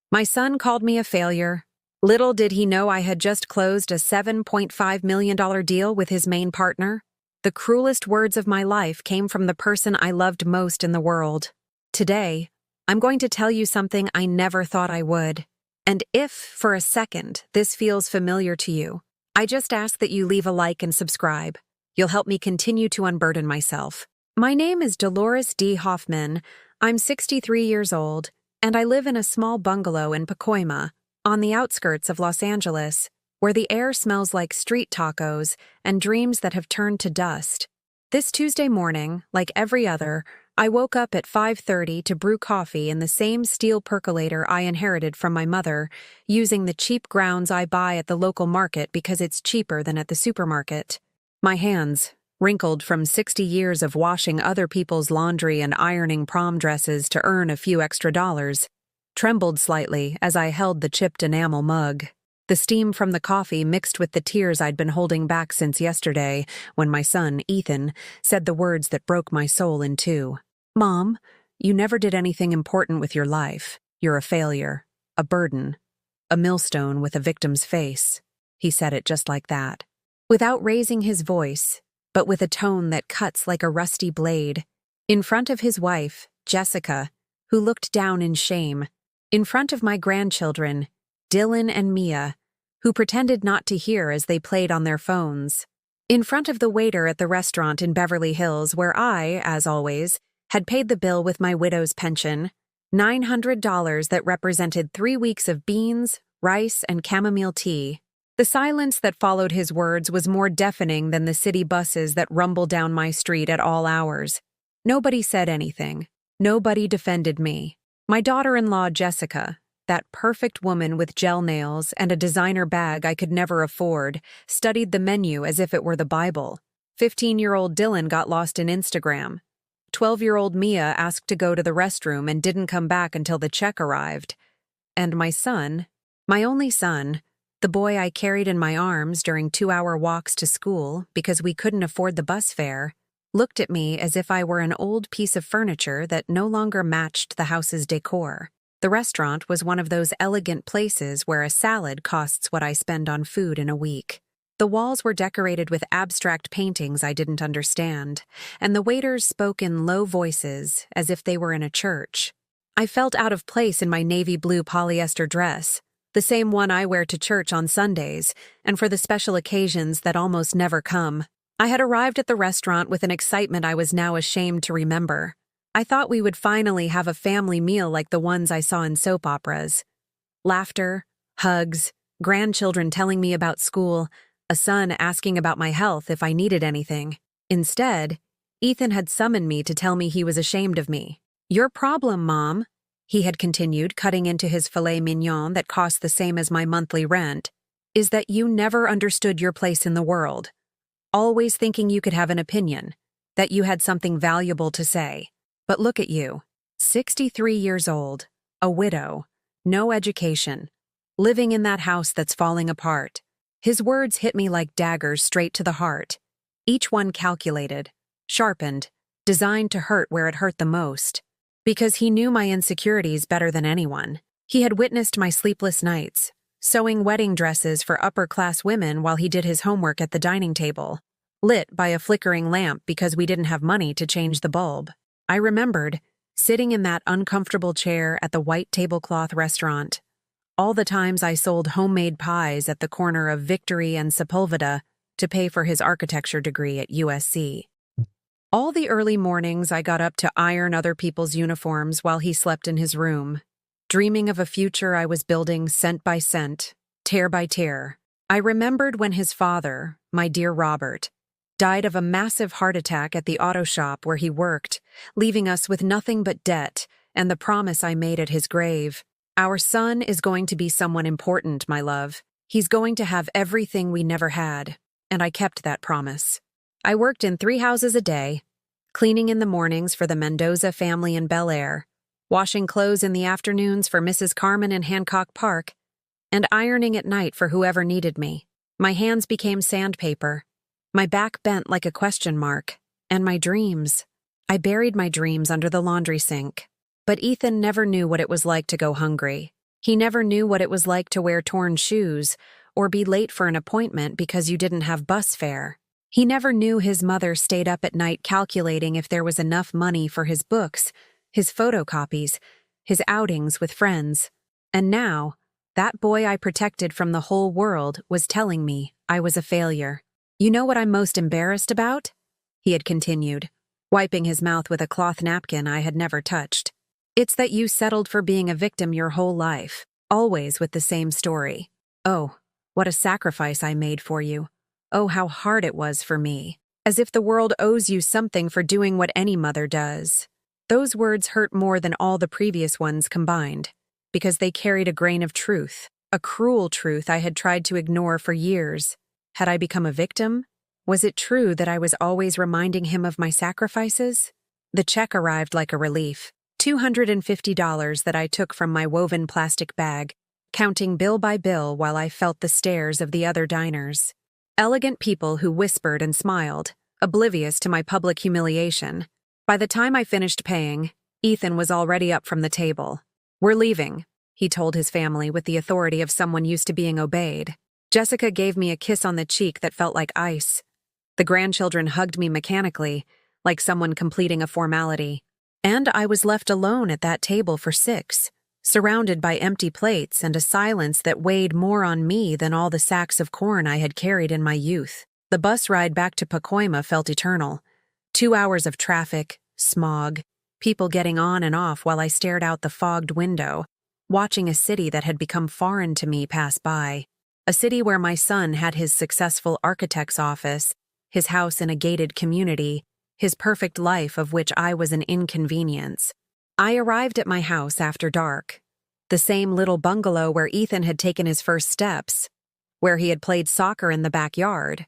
My son called me a failure. Little did he know I had just closed a $7.5 million deal with his main partner. The cruelest words of my life came from the person I loved most in the world. Today, I'm going to tell you something I never thought I would. And if, for a second, this feels familiar to you, I just ask that you leave a like and subscribe. You'll help me continue to unburden myself. My name is Dolores D. Hoffman. I'm 63 years old, and I live in a small bungalow in Pacoima, on the outskirts of Los Angeles, where the air smells like street tacos and dreams that have turned to dust. This Tuesday morning, like every other, I woke up at 5:30 to brew coffee in the same steel percolator I inherited from my mother, using the cheap grounds I buy at the local market because it's cheaper than at the supermarket. My hands, wrinkled from 60 years of washing other people's laundry and ironing prom dresses to earn a few extra dollars, trembled slightly as I held the chipped enamel mug. The steam from the coffee mixed with the tears I'd been holding back since yesterday, when my son, Ethan, said the words that broke my soul in two. "Mom, you never did anything important with your life. You're a failure, a burden, a millstone with a victim's face." He said it just like that, without raising his voice, but with a tone that cuts like a rusty blade. In front of his wife, Jessica, who looked down in shame. In front of my grandchildren, Dylan and Mia, who pretended not to hear as they played on their phones. In front of the waiter at the restaurant in Beverly Hills where I, as always, had paid the bill with my widow's pension, $900 that represented 3 weeks of beans, rice, and chamomile tea. The silence that followed his words was more deafening than the city buses that rumble down my street at all hours. Nobody said anything. Nobody defended me. My daughter-in-law, Jessica, that perfect woman with gel nails and a designer bag I could never afford, studied the menu as if it were the Bible. 15-year-old Dylan got lost in Instagram. 12-year-old Mia asked to go to the restroom and didn't come back until the check arrived. And my son, my only son, the boy I carried in my arms during 2-hour walks to school because we couldn't afford the bus fare, looked at me as if I were an old piece of furniture that no longer matched the house's decor. The restaurant was one of those elegant places where a salad costs what I spend on food in a week. The walls were decorated with abstract paintings I didn't understand, and the waiters spoke in low voices as if they were in a church. I felt out of place in my navy blue polyester dress, the same one I wear to church on Sundays and for the special occasions that almost never come. I had arrived at the restaurant with an excitement I was now ashamed to remember. I thought we would finally have a family meal like the ones I saw in soap operas. Laughter, hugs, grandchildren telling me about school, a son asking about my health if I needed anything. Instead, Ethan had summoned me to tell me he was ashamed of me. "Your problem, Mom," he had continued, cutting into his filet mignon that cost the same as my monthly rent, "is that you never understood your place in the world. Always thinking you could have an opinion, that you had something valuable to say. But look at you, 63 years old, a widow, no education, living in that house that's falling apart." His words hit me like daggers straight to the heart, each one calculated, sharpened, designed to hurt where it hurt the most. Because he knew my insecurities better than anyone. He had witnessed my sleepless nights, sewing wedding dresses for upper-class women while he did his homework at the dining table, lit by a flickering lamp because we didn't have money to change the bulb. I remembered, sitting in that uncomfortable chair at the white tablecloth restaurant, all the times I sold homemade pies at the corner of Victory and Sepulveda to pay for his architecture degree at USC. All the early mornings I got up to iron other people's uniforms while he slept in his room, dreaming of a future I was building cent by cent, tear by tear. I remembered when his father, my dear Robert, died of a massive heart attack at the auto shop where he worked, leaving us with nothing but debt and the promise I made at his grave. "Our son is going to be someone important, my love. He's going to have everything we never had." And I kept that promise. I worked in 3 houses a day, cleaning in the mornings for the Mendoza family in Bel Air, washing clothes in the afternoons for Mrs. Carmen in Hancock Park, and ironing at night for whoever needed me. My hands became sandpaper, my back bent like a question mark, and my dreams. I buried my dreams under the laundry sink. But Ethan never knew what it was like to go hungry. He never knew what it was like to wear torn shoes or be late for an appointment because you didn't have bus fare. He never knew his mother stayed up at night calculating if there was enough money for his books, his photocopies, his outings with friends. And now, that boy I protected from the whole world was telling me I was a failure. "You know what I'm most embarrassed about?" he had continued, wiping his mouth with a cloth napkin I had never touched. "It's that you settled for being a victim your whole life, always with the same story. Oh, what a sacrifice I made for you. Oh, how hard it was for me. As if the world owes you something for doing what any mother does." Those words hurt more than all the previous ones combined, because they carried a grain of truth, a cruel truth I had tried to ignore for years. Had I become a victim? Was it true that I was always reminding him of my sacrifices? The check arrived like a relief. $250 that I took from my woven plastic bag, counting bill by bill while I felt the stares of the other diners. Elegant people who whispered and smiled, oblivious to my public humiliation. By the time I finished paying, Ethan was already up from the table. "We're leaving," he told his family with the authority of someone used to being obeyed. Jessica gave me a kiss on the cheek that felt like ice. The grandchildren hugged me mechanically, like someone completing a formality. And I was left alone at that table for 6, surrounded by empty plates and a silence that weighed more on me than all the sacks of corn I had carried in my youth. The bus ride back to Pacoima felt eternal. 2 hours of traffic, smog, people getting on and off while I stared out the fogged window, watching a city that had become foreign to me pass by. A city where my son had his successful architect's office, his house in a gated community, his perfect life of which I was an inconvenience. I arrived at my house after dark, the same little bungalow where Ethan had taken his first steps, where he had played soccer in the backyard,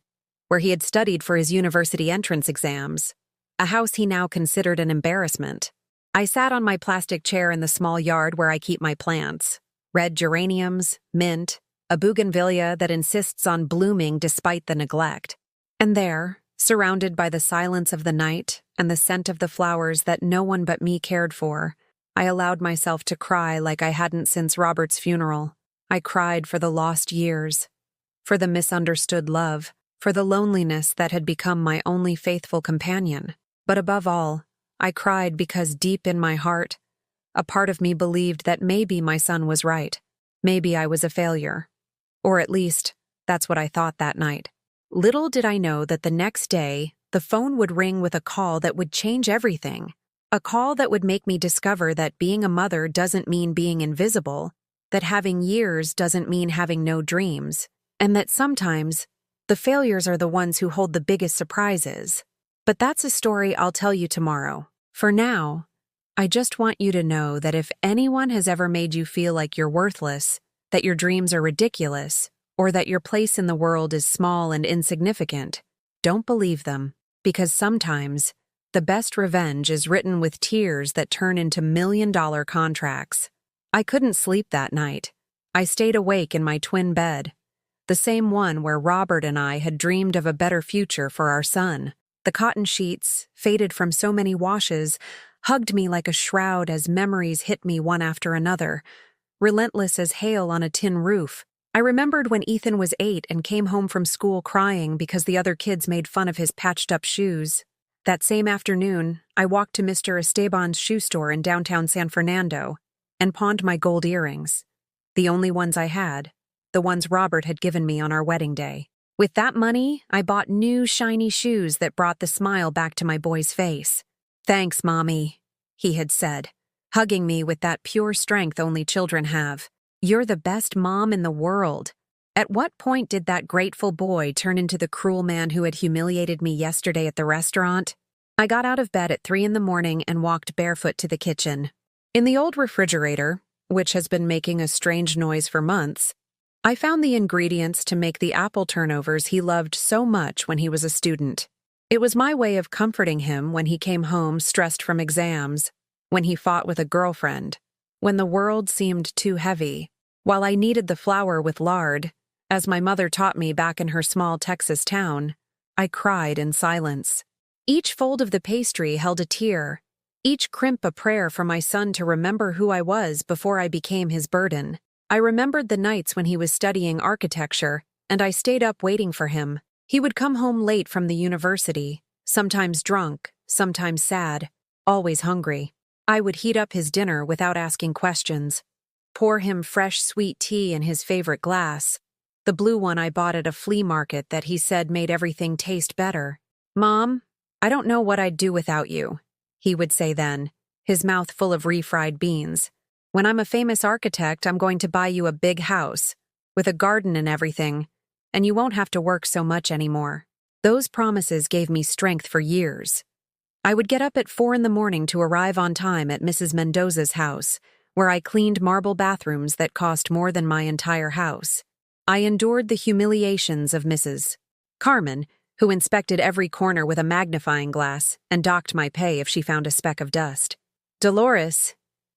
where he had studied for his university entrance exams, a house he now considered an embarrassment. I sat on my plastic chair in the small yard where I keep my plants, red geraniums, mint, a bougainvillea that insists on blooming despite the neglect. And there, surrounded by the silence of the night and the scent of the flowers that no one but me cared for, I allowed myself to cry like I hadn't since Robert's funeral. I cried for the lost years, for the misunderstood love, for the loneliness that had become my only faithful companion. But above all, I cried because deep in my heart, a part of me believed that maybe my son was right. Maybe I was a failure. Or at least, that's what I thought that night. Little did I know that the next day, the phone would ring with a call that would change everything. A call that would make me discover that being a mother doesn't mean being invisible, that having years doesn't mean having no dreams, and that sometimes the failures are the ones who hold the biggest surprises. But that's a story I'll tell you tomorrow. For now, I just want you to know that if anyone has ever made you feel like you're worthless, that your dreams are ridiculous, or that your place in the world is small and insignificant, don't believe them, because sometimes the best revenge is written with tears that turn into million-dollar contracts. I couldn't sleep that night. I stayed awake in my twin bed, the same one where Robert and I had dreamed of a better future for our son. The cotton sheets, faded from so many washes, hugged me like a shroud as memories hit me one after another, relentless as hail on a tin roof. I remembered when Ethan was 8 and came home from school crying because the other kids made fun of his patched-up shoes. That same afternoon, I walked to Mr. Esteban's shoe store in downtown San Fernando and pawned my gold earrings, the only ones I had, the ones Robert had given me on our wedding day. With that money, I bought new, shiny shoes that brought the smile back to my boy's face. "Thanks, Mommy," he had said, hugging me with that pure strength only children have. "You're the best mom in the world." At what point did that grateful boy turn into the cruel man who had humiliated me yesterday at the restaurant? I got out of bed at 3 in the morning and walked barefoot to the kitchen. In the old refrigerator, which has been making a strange noise for months, I found the ingredients to make the apple turnovers he loved so much when he was a student. It was my way of comforting him when he came home stressed from exams, when he fought with a girlfriend, when the world seemed too heavy. While I kneaded the flour with lard, as my mother taught me back in her small Texas town, I cried in silence. Each fold of the pastry held a tear, each crimp a prayer for my son to remember who I was before I became his burden. I remembered the nights when he was studying architecture, and I stayed up waiting for him. He would come home late from the university, sometimes drunk, sometimes sad, always hungry. I would heat up his dinner without asking questions, pour him fresh sweet tea in his favorite glass, the blue one I bought at a flea market that he said made everything taste better. "Mom, I don't know what I'd do without you," he would say then, his mouth full of refried beans. "When I'm a famous architect, I'm going to buy you a big house, with a garden and everything, and you won't have to work so much anymore." Those promises gave me strength for years. I would get up at 4 in the morning to arrive on time at Mrs. Mendoza's house, where I cleaned marble bathrooms that cost more than my entire house. I endured the humiliations of Mrs. Carmen, who inspected every corner with a magnifying glass and docked my pay if she found a speck of dust. "Dolores,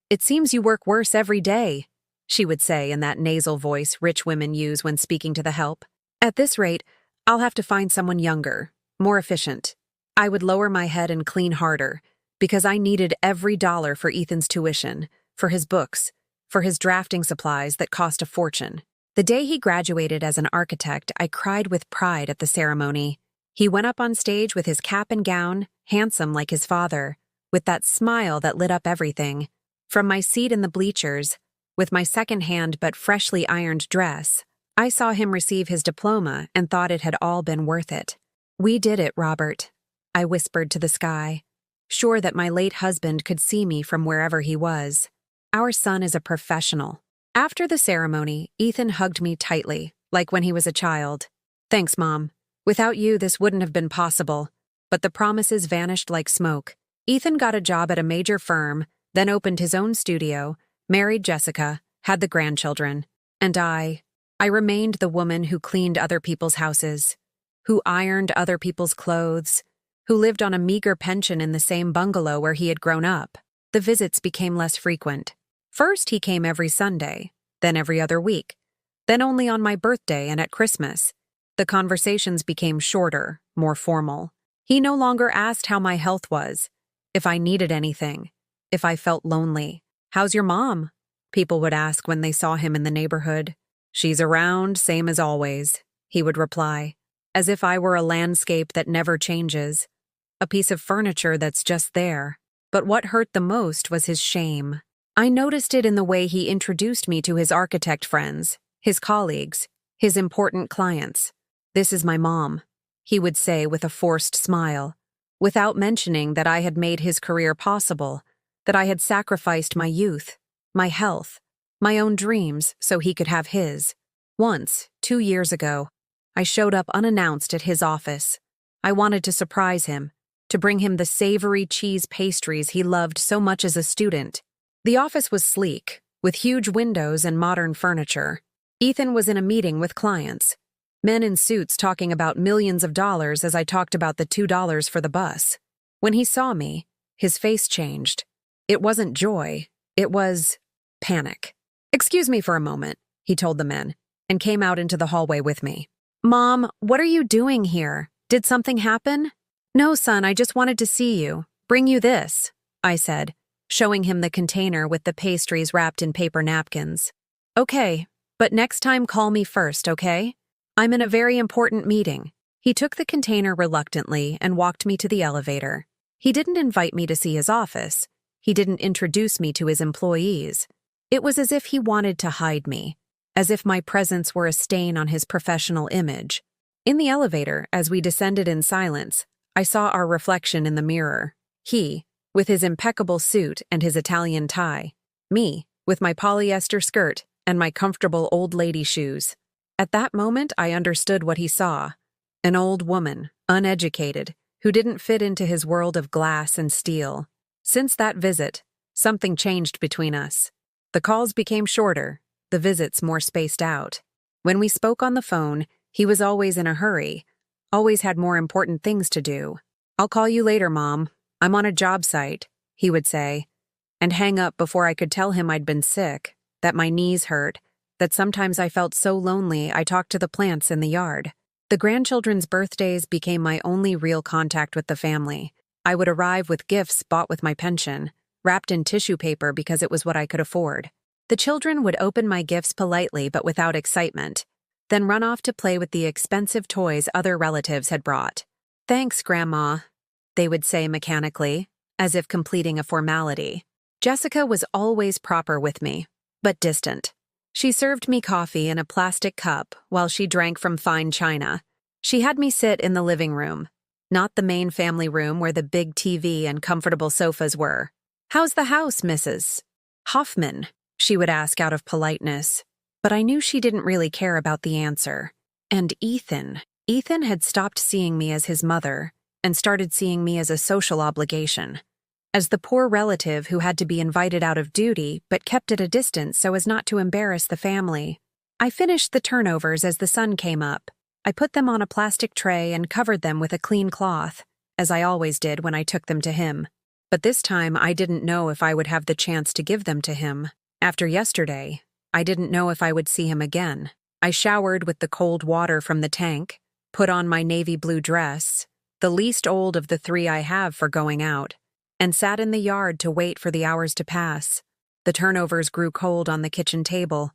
it seems you work worse every day," she would say in that nasal voice rich women use when speaking to the help. "At this rate, I'll have to find someone younger, more efficient." I would lower my head and clean harder, because I needed every dollar for Ethan's tuition, for his books, for his drafting supplies that cost a fortune. The day he graduated as an architect, I cried with pride at the ceremony. He went up on stage with his cap and gown, handsome like his father, with that smile that lit up everything. From my seat in the bleachers, with my second-hand but freshly ironed dress, I saw him receive his diploma and thought it had all been worth it. "We did it, Robert," I whispered to the sky, sure that my late husband could see me from wherever he was. "Our son is a professional." After the ceremony, Ethan hugged me tightly, like when he was a child. "Thanks, Mom. Without you, this wouldn't have been possible." But the promises vanished like smoke. Ethan got a job at a major firm, then opened his own studio, married Jessica, had the grandchildren. And I remained the woman who cleaned other people's houses, who ironed other people's clothes, who lived on a meager pension in the same bungalow where he had grown up. The visits became less frequent. First, he came every Sunday, then every other week, then only on my birthday and at Christmas. The conversations became shorter, more formal. He no longer asked how my health was, if I needed anything, if I felt lonely. "How's your mom?" people would ask when they saw him in the neighborhood. "She's around, same as always," he would reply, as if I were a landscape that never changes, a piece of furniture that's just there. But what hurt the most was his shame. I noticed it in the way he introduced me to his architect friends, his colleagues, his important clients. "This is my mom," he would say with a forced smile, without mentioning that I had made his career possible, that I had sacrificed my youth, my health, my own dreams so he could have his. Once, 2 years ago, I showed up unannounced at his office. I wanted to surprise him, to bring him the savory cheese pastries he loved so much as a student. The office was sleek, with huge windows and modern furniture. Ethan was in a meeting with clients, men in suits talking about millions of dollars as I talked about the $2 for the bus. When he saw me, his face changed. It wasn't joy, it was panic. "Excuse me for a moment," he told the men, and came out into the hallway with me. "Mom, what are you doing here? Did something happen?" "No, son, I just wanted to see you. Bring you this," I said, showing him the container with the pastries wrapped in paper napkins. "Okay, but next time call me first, okay? I'm in a very important meeting." He took the container reluctantly and walked me to the elevator. He didn't invite me to see his office. He didn't introduce me to his employees. It was as if he wanted to hide me, as if my presence were a stain on his professional image. In the elevator, as we descended in silence, I saw our reflection in the mirror. He, with his impeccable suit and his Italian tie. Me, with my polyester skirt and my comfortable old lady shoes. At that moment, I understood what he saw. An old woman, uneducated, who didn't fit into his world of glass and steel. Since that visit, something changed between us. The calls became shorter, the visits more spaced out. When we spoke on the phone, he was always in a hurry, always had more important things to do. "I'll call you later, Mom. I'm on a job site," he would say, and hang up before I could tell him I'd been sick, that my knees hurt, that sometimes I felt so lonely I talked to the plants in the yard. The grandchildren's birthdays became my only real contact with the family. I would arrive with gifts bought with my pension, wrapped in tissue paper because it was what I could afford. The children would open my gifts politely but without excitement, then run off to play with the expensive toys other relatives had brought. "Thanks, Grandma," they would say mechanically, as if completing a formality. Jessica was always proper with me, but distant. She served me coffee in a plastic cup while she drank from fine china. She had me sit in the living room, not the main family room where the big TV and comfortable sofas were. "How's the house, Mrs. Hoffman?" she would ask out of politeness. But I knew she didn't really care about the answer. And Ethan had stopped seeing me as his mother and started seeing me as a social obligation, as the poor relative who had to be invited out of duty but kept at a distance so as not to embarrass the family. I finished the turnovers as the sun came up. I put them on a plastic tray and covered them with a clean cloth, as I always did when I took them to him. But this time I didn't know if I would have the chance to give them to him. After yesterday, I didn't know if I would see him again. I showered with the cold water from the tank, put on my navy blue dress, the least old of the three I have for going out, and sat in the yard to wait for the hours to pass. The turnovers grew cold on the kitchen table,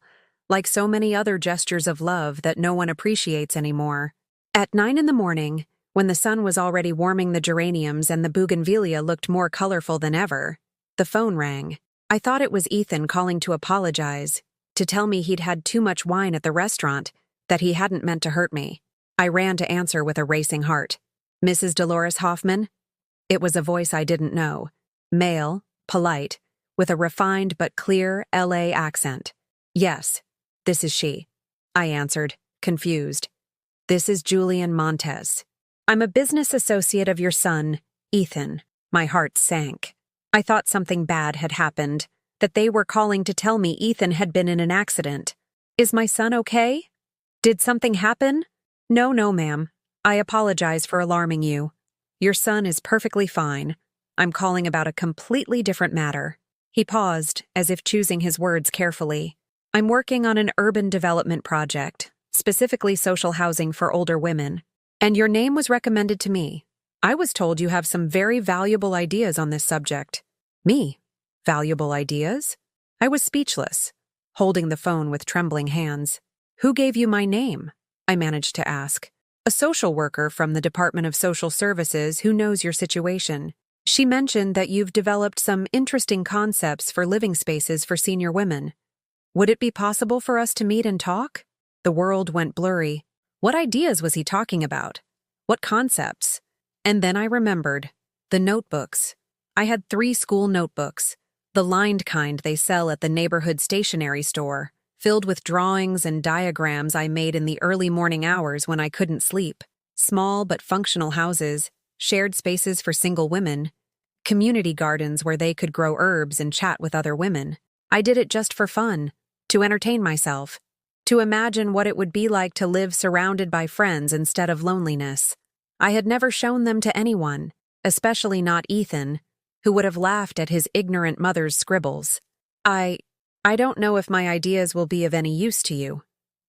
like so many other gestures of love that no one appreciates anymore. At 9 in the morning, when the sun was already warming the geraniums and the bougainvillea looked more colorful than ever, the phone rang. I thought it was Ethan calling to apologize, to tell me he'd had too much wine at the restaurant, that he hadn't meant to hurt me. I ran to answer with a racing heart. "Mrs. Dolores Hoffman?" It was a voice I didn't know. Male, polite, with a refined but clear LA accent. "Yes, this is she," I answered, confused. "This is Julian Montes. I'm a business associate of your son, Ethan." My heart sank. I thought something bad had happened, that they were calling to tell me Ethan had been in an accident. "Is my son okay? Did something happen?" No, ma'am. I apologize for alarming you. Your son is perfectly fine. I'm calling about a completely different matter." He paused, as if choosing his words carefully. "I'm working on an urban development project, specifically social housing for older women. And your name was recommended to me. I was told you have some very valuable ideas on this subject." "Me? Valuable ideas?" I was speechless, holding the phone with trembling hands. "Who gave you my name?" I managed to ask. "A social worker from the Department of Social Services who knows your situation. She mentioned that you've developed some interesting concepts for living spaces for senior women. Would it be possible for us to meet and talk?" The world went blurry. What ideas was he talking about? What concepts? And then I remembered. The notebooks. I had 3 school notebooks, the lined kind they sell at the neighborhood stationery store, filled with drawings and diagrams I made in the early morning hours when I couldn't sleep. Small but functional houses, shared spaces for single women, community gardens where they could grow herbs and chat with other women. I did it just for fun, to entertain myself, to imagine what it would be like to live surrounded by friends instead of loneliness. I had never shown them to anyone, especially not Ethan, who would have laughed at his ignorant mother's scribbles. I don't know if my ideas will be of any use to you,"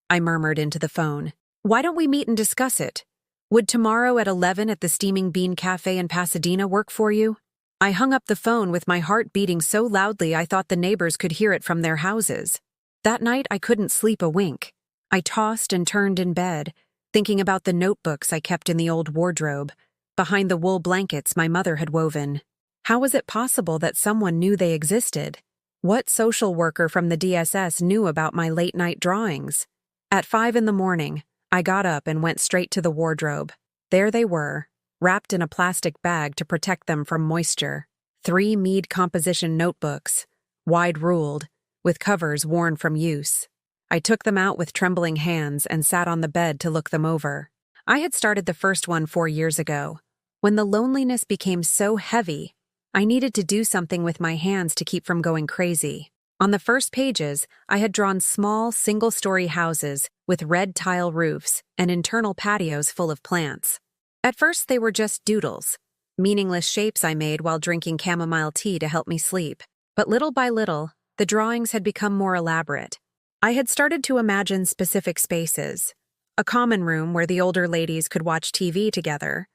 I murmured into the phone. "Why don't we meet and discuss it? Would tomorrow at 11 at the Steaming Bean Cafe in Pasadena work for you?" I hung up the phone with my heart beating so loudly I thought the neighbors could hear it from their houses. That night I couldn't sleep a wink. I tossed and turned in bed, thinking about the notebooks I kept in the old wardrobe, behind the wool blankets my mother had woven. How was it possible that someone knew they existed? What social worker from the DSS knew about my late-night drawings? At 5 in the morning, I got up and went straight to the wardrobe. There they were, wrapped in a plastic bag to protect them from moisture. 3 Mead composition notebooks, wide-ruled, with covers worn from use. I took them out with trembling hands and sat on the bed to look them over. I had started the first one 4 years ago. When the loneliness became so heavy, I needed to do something with my hands to keep from going crazy. On the first pages, I had drawn small, single-story houses with red tile roofs and internal patios full of plants. At first, they were just doodles, meaningless shapes I made while drinking chamomile tea to help me sleep. But little by little, the drawings had become more elaborate. I had started to imagine specific spaces: a common room where the older ladies could watch TV together,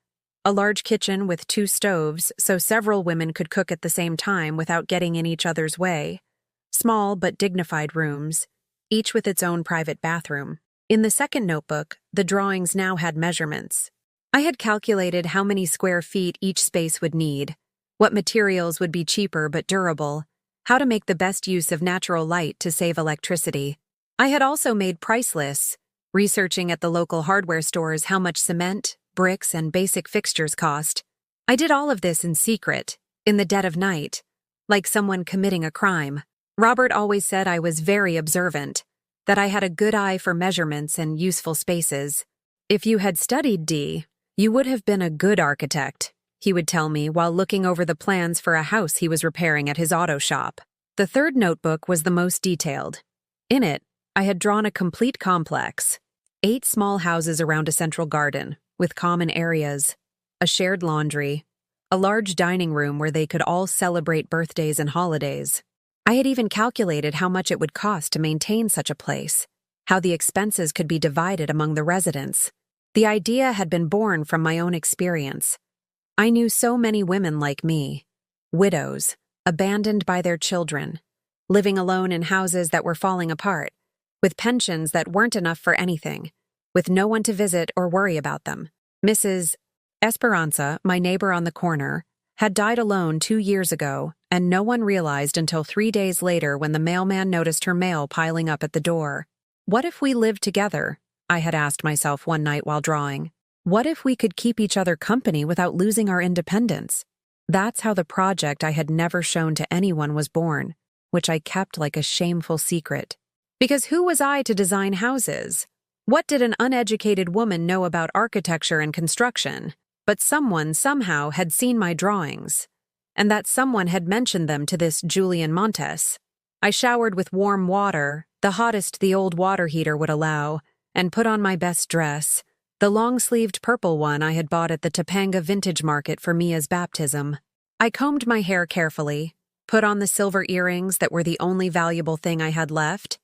A large kitchen with 2 stoves so several women could cook at the same time without getting in each other's way. Small but dignified rooms, each with its own private bathroom. In the second notebook, the drawings now had measurements. I had calculated how many square feet each space would need, what materials would be cheaper but durable, how to make the best use of natural light to save electricity. I had also made price lists, researching at the local hardware stores how much cement, bricks, and basic fixtures cost. I did all of this in secret, in the dead of night, like someone committing a crime. Robert always said I was very observant, that I had a good eye for measurements and useful spaces. If you had studied, Dee, you would have been a good architect, he would tell me while looking over the plans for a house he was repairing at his auto shop. The third notebook was the most detailed. In it, I had drawn a complete complex. 8 small houses around a central garden, with common areas, a shared laundry, a large dining room where they could all celebrate birthdays and holidays. I had even calculated how much it would cost to maintain such a place, how the expenses could be divided among the residents. The idea had been born from my own experience. I knew so many women like me, widows, abandoned by their children, living alone in houses that were falling apart, with pensions that weren't enough for anything, with no one to visit or worry about them. Mrs. Esperanza, my neighbor on the corner, had died alone 2 years ago, and no one realized until 3 days later when the mailman noticed her mail piling up at the door. What if we lived together? I had asked myself one night while drawing. What if we could keep each other company without losing our independence? That's how the project I had never shown to anyone was born, which I kept like a shameful secret. Because who was I to design houses? What did an uneducated woman know about architecture and construction? But someone somehow had seen my drawings, and that someone had mentioned them to this Julian Montes. I showered with warm water, the hottest the old water heater would allow, and put on my best dress, the long-sleeved purple one I had bought at the Topanga Vintage Market for Mia's baptism. I combed my hair carefully, put on the silver earrings that were the only valuable thing I had left,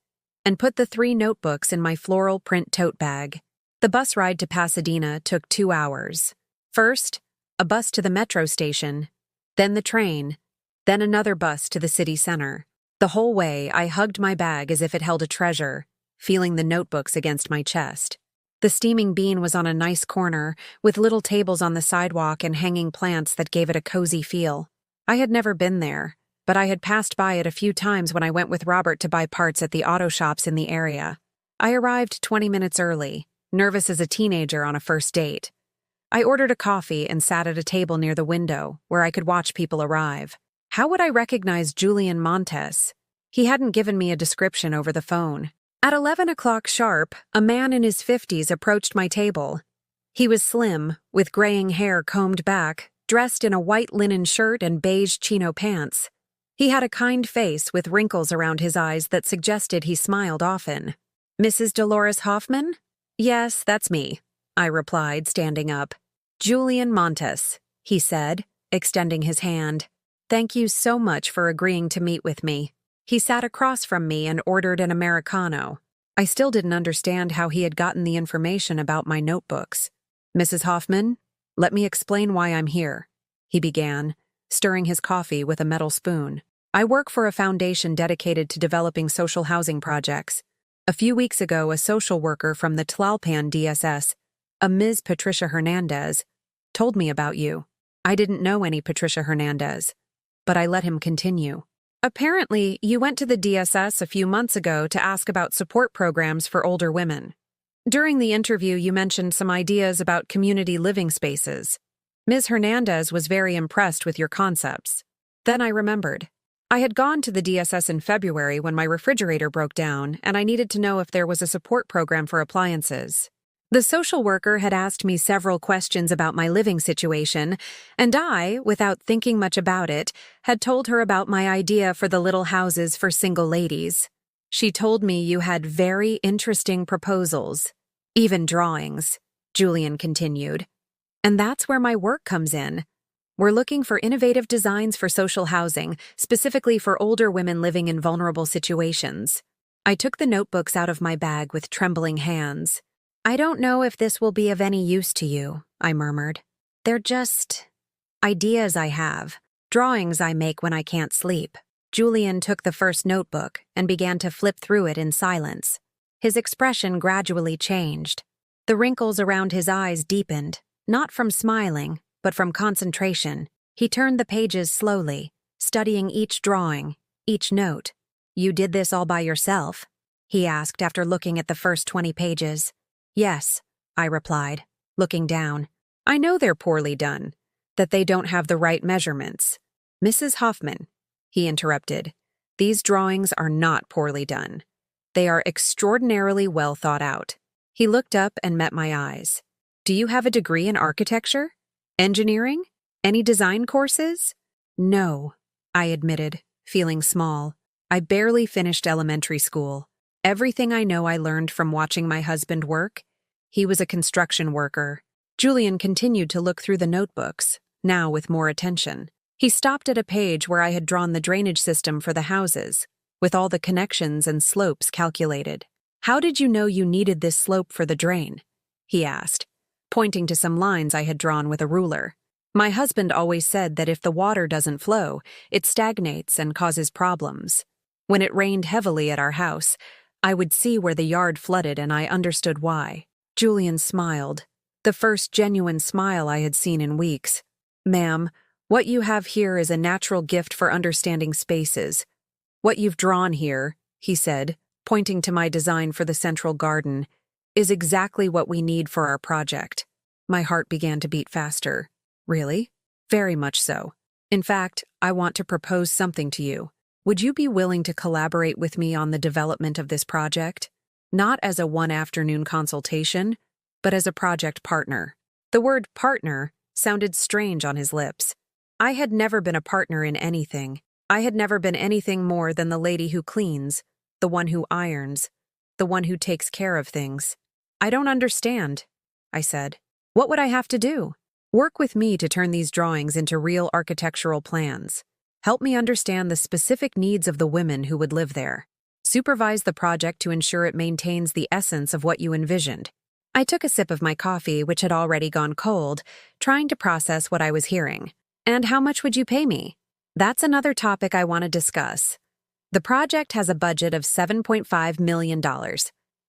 and put the 3 notebooks in my floral print tote bag. The bus ride to Pasadena took 2 hours. First, a bus to the metro station, then the train, then another bus to the city center. The whole way, I hugged my bag as if it held a treasure, feeling the notebooks against my chest. The steaming bean was on a nice corner, with little tables on the sidewalk and hanging plants that gave it a cozy feel. I had never been there, but I had passed by it a few times when I went with Robert to buy parts at the auto shops in the area. I arrived 20 minutes early, nervous as a teenager on a first date. I ordered a coffee and sat at a table near the window, where I could watch people arrive. How would I recognize Julian Montes? He hadn't given me a description over the phone. At 11 o'clock sharp, a man in his 50s approached my table. He was slim, with graying hair combed back, dressed in a white linen shirt and beige chino pants. He had a kind face with wrinkles around his eyes that suggested he smiled often. "Mrs. Dolores Hoffman?" "Yes, that's me," I replied, standing up. "Julian Montes," he said, extending his hand. "Thank you so much for agreeing to meet with me." He sat across from me and ordered an Americano. I still didn't understand how he had gotten the information about my notebooks. "Mrs. Hoffman, let me explain why I'm here," he began, stirring his coffee with a metal spoon. "I work for a foundation dedicated to developing social housing projects. A few weeks ago, a social worker from the Tlalpan DSS, a Ms. Patricia Hernandez, told me about you. I didn't know any Patricia Hernandez, but I let him continue. Apparently, you went to the DSS a few months ago to ask about support programs for older women. During the interview, you mentioned some ideas about community living spaces. Ms. Hernandez was very impressed with your concepts. Then I remembered. I had gone to the DSS in February when my refrigerator broke down, and I needed to know if there was a support program for appliances. The social worker had asked me several questions about my living situation, and I, without thinking much about it, had told her about my idea for the little houses for single ladies. She told me you had very interesting proposals, even drawings, Julian continued. And that's where my work comes in. We're looking for innovative designs for social housing, specifically for older women living in vulnerable situations. I took the notebooks out of my bag with trembling hands. "I don't know if this will be of any use to you," I murmured. They're just ideas I have, drawings I make when I can't sleep. Julian took the first notebook and began to flip through it in silence. His expression gradually changed. The wrinkles around his eyes deepened, not from smiling, but from concentration. He turned the pages slowly, studying each drawing, each note. "You did this all by yourself?" he asked after looking at the first 20 pages. "Yes," I replied, looking down. "I know they're poorly done, that they don't have the right measurements." "Mrs. Hoffman," he interrupted, "these drawings are not poorly done. They are extraordinarily well thought out." He looked up and met my eyes. "Do you have a degree in architecture? Engineering? Any design courses?" "No," I admitted, feeling small. "I barely finished elementary school. Everything I know I learned from watching my husband work. He was a construction worker." Julian continued to look through the notebooks, now with more attention. He stopped at a page where I had drawn the drainage system for the houses, with all the connections and slopes calculated. "How did you know you needed this slope for the drain?" he asked, pointing to some lines I had drawn with a ruler. "My husband always said that if the water doesn't flow, it stagnates and causes problems. When it rained heavily at our house, I would see where the yard flooded and I understood why." Julian smiled, the first genuine smile I had seen in weeks. "Ma'am, what you have here is a natural gift for understanding spaces. What you've drawn here," he said, pointing to my design for the central garden, "is exactly what we need for our project." My heart began to beat faster. "Really?" "Very much so. In fact, I want to propose something to you. Would you be willing to collaborate with me on the development of this project? Not as a one-afternoon consultation, but as a project partner." The word partner sounded strange on his lips. I had never been a partner in anything. I had never been anything more than the lady who cleans, the one who irons, the one who takes care of things. "I don't understand," I said. "What would I have to do?" "Work with me to turn these drawings into real architectural plans. Help me understand the specific needs of the women who would live there. Supervise the project to ensure it maintains the essence of what you envisioned." I took a sip of my coffee, which had already gone cold, trying to process what I was hearing. "And how much would you pay me?" "That's another topic I want to discuss. The project has a budget of $7.5 million.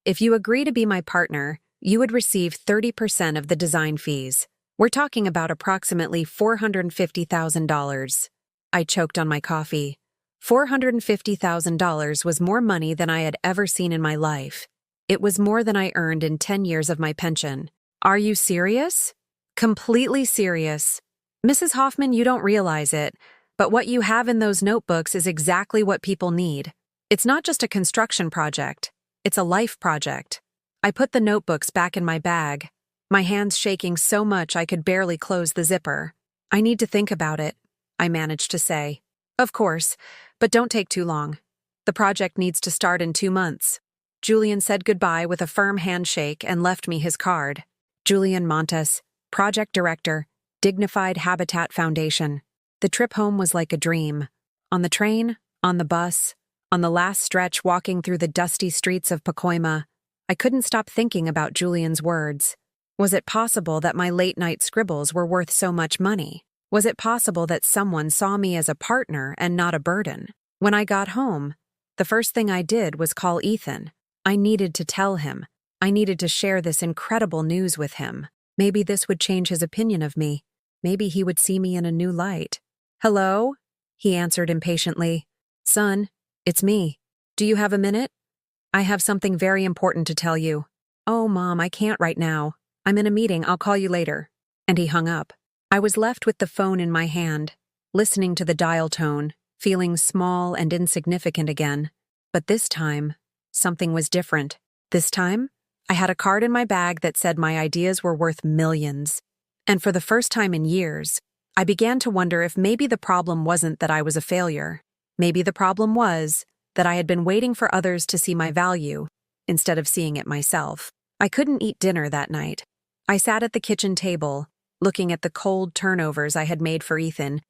If you agree to be my partner, you would receive 30% of the design fees. We're talking about approximately $450,000. I choked on my coffee. $450,000 was more money than I had ever seen in my life. It was more than I earned in 10 years of my pension. "Are you serious?" "Completely serious. Mrs. Hoffman, you don't realize it, but what you have in those notebooks is exactly what people need. It's not just a construction project. It's a life project." I put the notebooks back in my bag, my hands shaking so much I could barely close the zipper. "I need to think about it," I managed to say. "Of course, but don't take too long. The project needs to start in 2 months." Julian said goodbye with a firm handshake and left me his card. Julian Montes, Project Director, Dignified Habitat Foundation. The trip home was like a dream. On the train, on the bus, on the last stretch walking through the dusty streets of Pacoima, I couldn't stop thinking about Julian's words. Was it possible that my late-night scribbles were worth so much money? Was it possible that someone saw me as a partner and not a burden? When I got home, the first thing I did was call Ethan. I needed to tell him. I needed to share this incredible news with him. Maybe this would change his opinion of me. Maybe he would see me in a new light. "Hello?" he answered impatiently. "Son, it's me. Do you have a minute? I have something very important to tell you." "Oh, Mom, I can't right now. I'm in a meeting. I'll call you later." And he hung up. I was left with the phone in my hand, listening to the dial tone, feeling small and insignificant again. But this time, something was different. This time, I had a card in my bag that said my ideas were worth millions. And for the first time in years, I began to wonder if maybe the problem wasn't that I was a failure. Maybe the problem was that I had been waiting for others to see my value instead of seeing it myself. I couldn't eat dinner that night. I sat at the kitchen table, looking at the cold turnovers I had made for Ethan,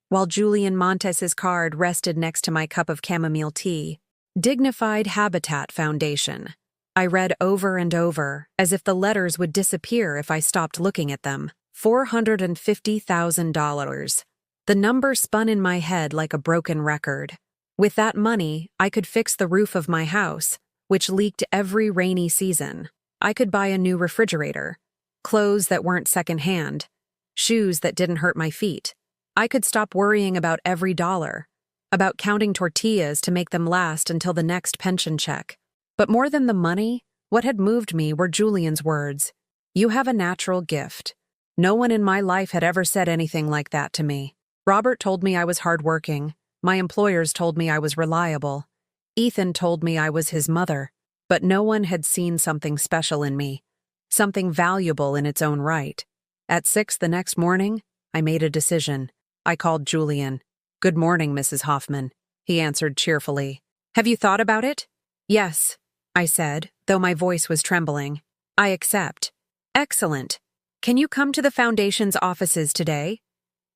while Julian Montes's card rested next to my cup of chamomile tea. Dignified Habitat Foundation. I read over and over, as if the letters would disappear if I stopped looking at them. $450,000. The number spun in my head like a broken record. With that money, I could fix the roof of my house, which leaked every rainy season. I could buy a new refrigerator, clothes that weren't secondhand, shoes that didn't hurt my feet. I could stop worrying about every dollar, about counting tortillas to make them last until the next pension check. But more than the money, what had moved me were Julian's words. "You have a natural gift." No one in my life had ever said anything like that to me. Robert told me I was hardworking. My employers told me I was reliable. Ethan told me I was his mother. But no one had seen something special in me, something valuable in its own right. At 6 the next morning, I made a decision. I called Julian. "Good morning, Mrs. Hoffman," he answered cheerfully. "Have you thought about it?" "Yes," I said, though my voice was trembling. "I accept." "Excellent. Can you come to the Foundation's offices today?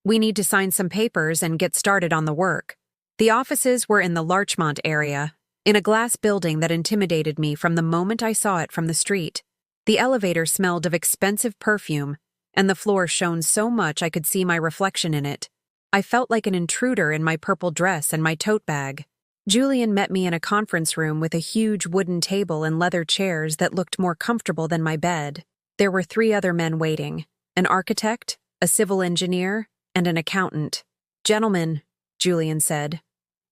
We need to sign some papers and get started on the work." The offices were in the Larchmont area, in a glass building that intimidated me from the moment I saw it from the street. The elevator smelled of expensive perfume, and the floor shone so much I could see my reflection in it. I felt like an intruder in my purple dress and my tote bag. Julian met me in a conference room with a huge wooden table and leather chairs that looked more comfortable than my bed. There were 3 other men waiting, an architect, a civil engineer, and an accountant. "Gentlemen," Julian said,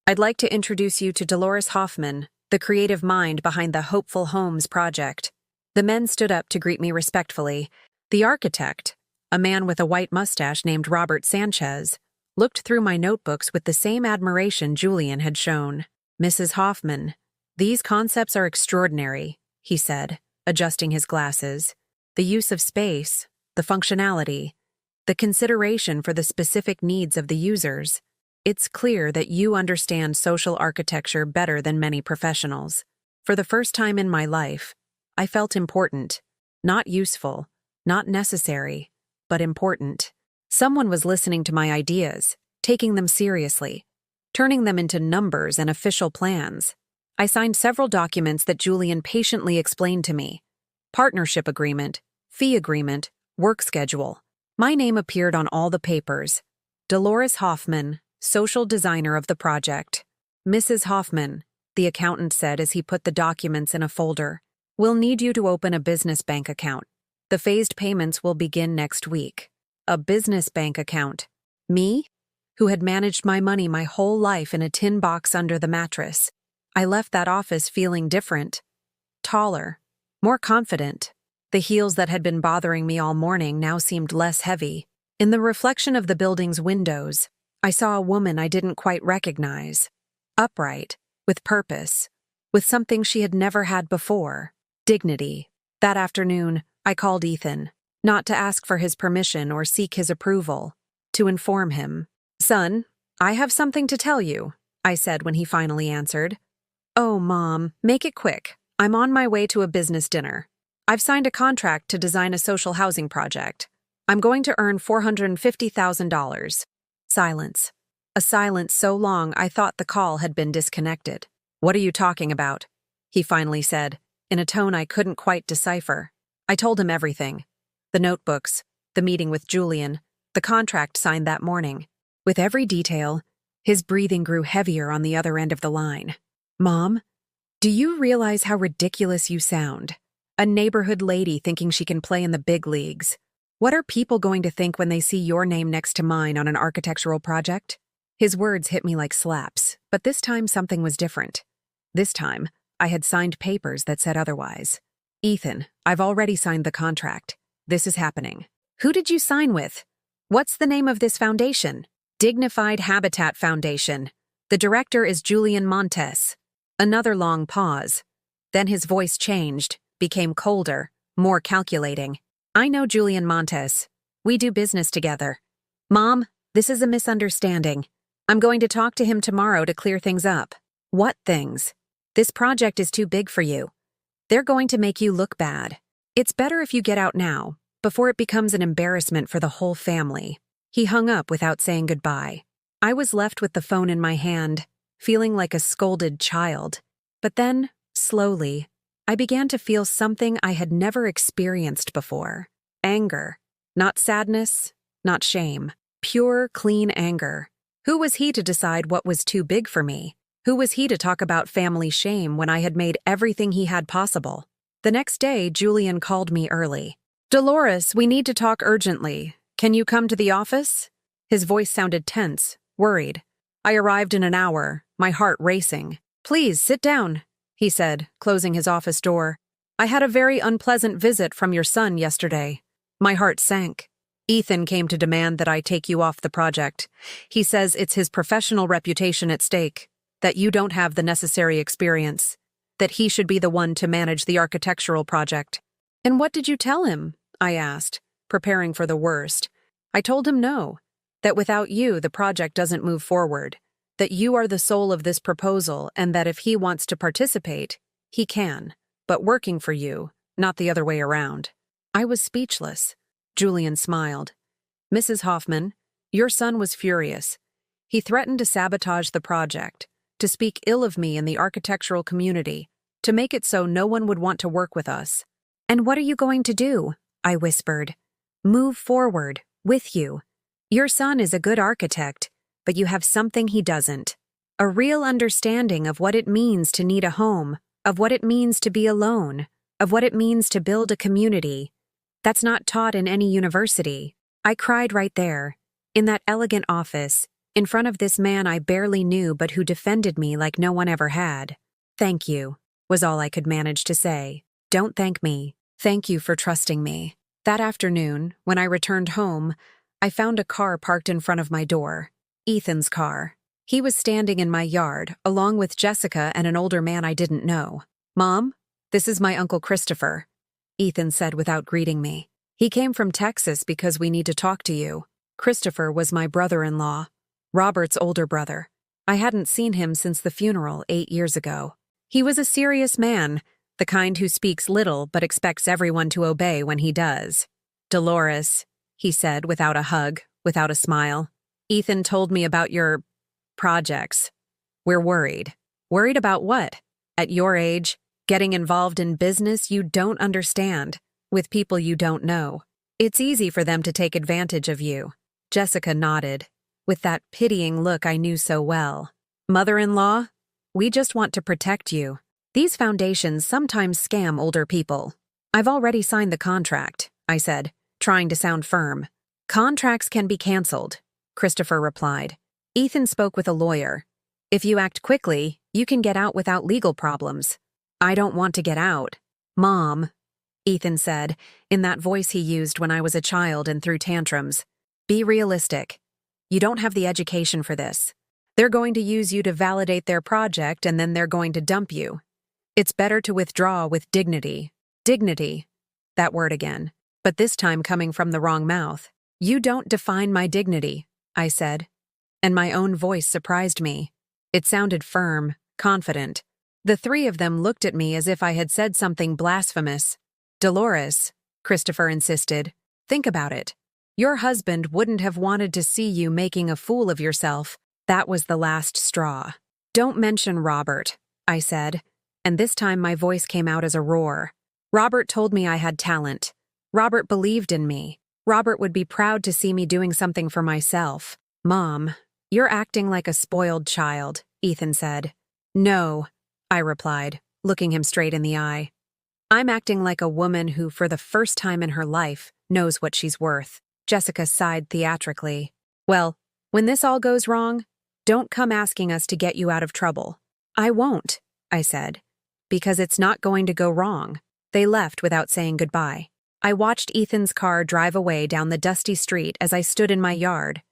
"I'd like to introduce you to Dolores Hoffman, the creative mind behind the Hopeful Homes project." The men stood up to greet me respectfully. The architect, a man with a white mustache named Robert Sanchez, looked through my notebooks with the same admiration Julian had shown. "Mrs. Hoffman, these concepts are extraordinary," he said, adjusting his glasses. "The use of space, the functionality, the consideration for the specific needs of the users. It's clear that you understand social architecture better than many professionals." For the first time in my life, I felt important, not useful, not necessary, but important. Someone was listening to my ideas, taking them seriously, turning them into numbers and official plans. I signed several documents that Julian patiently explained to me. Partnership agreement, fee agreement, work schedule. My name appeared on all the papers. Dolores Hoffman, social designer of the project. "Mrs. Hoffman," the accountant said as he put the documents in a folder, "we'll need you to open a business bank account. The phased payments will begin next week." A business bank account. Me? Who had managed my money my whole life in a tin box under the mattress. I left that office feeling different. Taller. More confident. The heels that had been bothering me all morning now seemed less heavy. In the reflection of the building's windows, I saw a woman I didn't quite recognize. Upright, with purpose, with something she had never had before. Dignity. That afternoon, I called Ethan. Not to ask for his permission or seek his approval, to inform him. "Son, I have something to tell you," I said when he finally answered. "Oh, Mom, make it quick. I'm on my way to a business dinner. I've signed a contract to design a social housing project. I'm going to earn $450,000. Silence. A silence so long I thought the call had been disconnected. "What are you talking about?" he finally said, in a tone I couldn't quite decipher. I told him everything. The notebooks, the meeting with Julian, the contract signed that morning. With every detail, his breathing grew heavier on the other end of the line. "Mom, do you realize how ridiculous you sound? A neighborhood lady thinking she can play in the big leagues. What are people going to think when they see your name next to mine on an architectural project?" His words hit me like slaps, but this time something was different. This time, I had signed papers that said otherwise. "Ethan, I've already signed the contract. This is happening." "Who did you sign with? What's the name of this foundation?" "Dignified Habitat Foundation. The director is Julian Montes." Another long pause. Then his voice changed, became colder, more calculating. "I know Julian Montes. We do business together. Mom, this is a misunderstanding. I'm going to talk to him tomorrow to clear things up." "What things?" "This project is too big for you. They're going to make you look bad. It's better if you get out now, before it becomes an embarrassment for the whole family." He hung up without saying goodbye. I was left with the phone in my hand, feeling like a scolded child. But then, slowly, I began to feel something I had never experienced before. Anger. Not sadness, not shame. Pure, clean anger. Who was he to decide what was too big for me? Who was he to talk about family shame when I had made everything he had possible? The next day, Julian called me early. "Dolores, we need to talk urgently. Can you come to the office?" His voice sounded tense, worried. I arrived in an hour, my heart racing. "Please, sit down," he said, closing his office door. "I had a very unpleasant visit from your son yesterday." My heart sank. "Ethan came to demand that I take you off the project. He says it's his professional reputation at stake, that you don't have the necessary experience, that he should be the one to manage the architectural project." "And what did you tell him?" I asked, preparing for the worst. I told him no, that without you the project doesn't move forward, that you are the soul of this proposal and that if he wants to participate, he can, but working for you, not the other way around. I was speechless. Julian smiled. "Mrs. Hoffman, your son was furious. He threatened to sabotage the project, to speak ill of me in the architectural community, to make it so no one would want to work with us." "And what are you going to do?" I whispered. "Move forward, with you. Your son is a good architect, but you have something he doesn't. A real understanding of what it means to need a home, of what it means to be alone, of what it means to build a community. That's not taught in any university." I cried right there, in that elegant office, in front of this man I barely knew but who defended me like no one ever had. "Thank you," was all I could manage to say. "Don't thank me. Thank you for trusting me." That afternoon, when I returned home, I found a car parked in front of my door. Ethan's car. He was standing in my yard, along with Jessica and an older man I didn't know. "Mom, this is my Uncle Christopher," Ethan said without greeting me. "He came from Texas because we need to talk to you." Christopher was my brother-in-law, Robert's older brother. I hadn't seen him since the funeral 8 years ago. He was a serious man, the kind who speaks little but expects everyone to obey when he does. "Dolores," he said without a hug, without a smile, "Ethan told me about your projects. We're worried." "Worried about what? At your age, getting involved in business you don't understand, with people you don't know. It's easy for them to take advantage of you." Jessica nodded, with that pitying look I knew so well. "Mother-in-law, we just want to protect you. These foundations sometimes scam older people." "I've already signed the contract," I said, trying to sound firm. "Contracts can be canceled," Christopher replied. "Ethan spoke with a lawyer. If you act quickly, you can get out without legal problems." "I don't want to get out." "Mom," Ethan said, in that voice he used when I was a child and threw tantrums. "Be realistic. You don't have the education for this. They're going to use you to validate their project and then they're going to dump you. It's better to withdraw with dignity." Dignity. That word again, but this time coming from the wrong mouth. "You don't define my dignity," I said, and my own voice surprised me. It sounded firm, confident. The three of them looked at me as if I had said something blasphemous. "Dolores," Christopher insisted, "think about it. Your husband wouldn't have wanted to see you making a fool of yourself. That was the last straw." "Don't mention Robert," I said, and this time my voice came out as a roar. "Robert told me I had talent. Robert believed in me. Robert would be proud to see me doing something for myself." "Mom, you're acting like a spoiled child," Ethan said. "No," I replied, looking him straight in the eye. "I'm acting like a woman who, for the first time in her life, knows what she's worth." Jessica sighed theatrically. "Well, when this all goes wrong, don't come asking us to get you out of trouble." "I won't," I said, "because it's not going to go wrong." They left without saying goodbye. I watched Ethan's car drive away down the dusty street as I stood in my yard,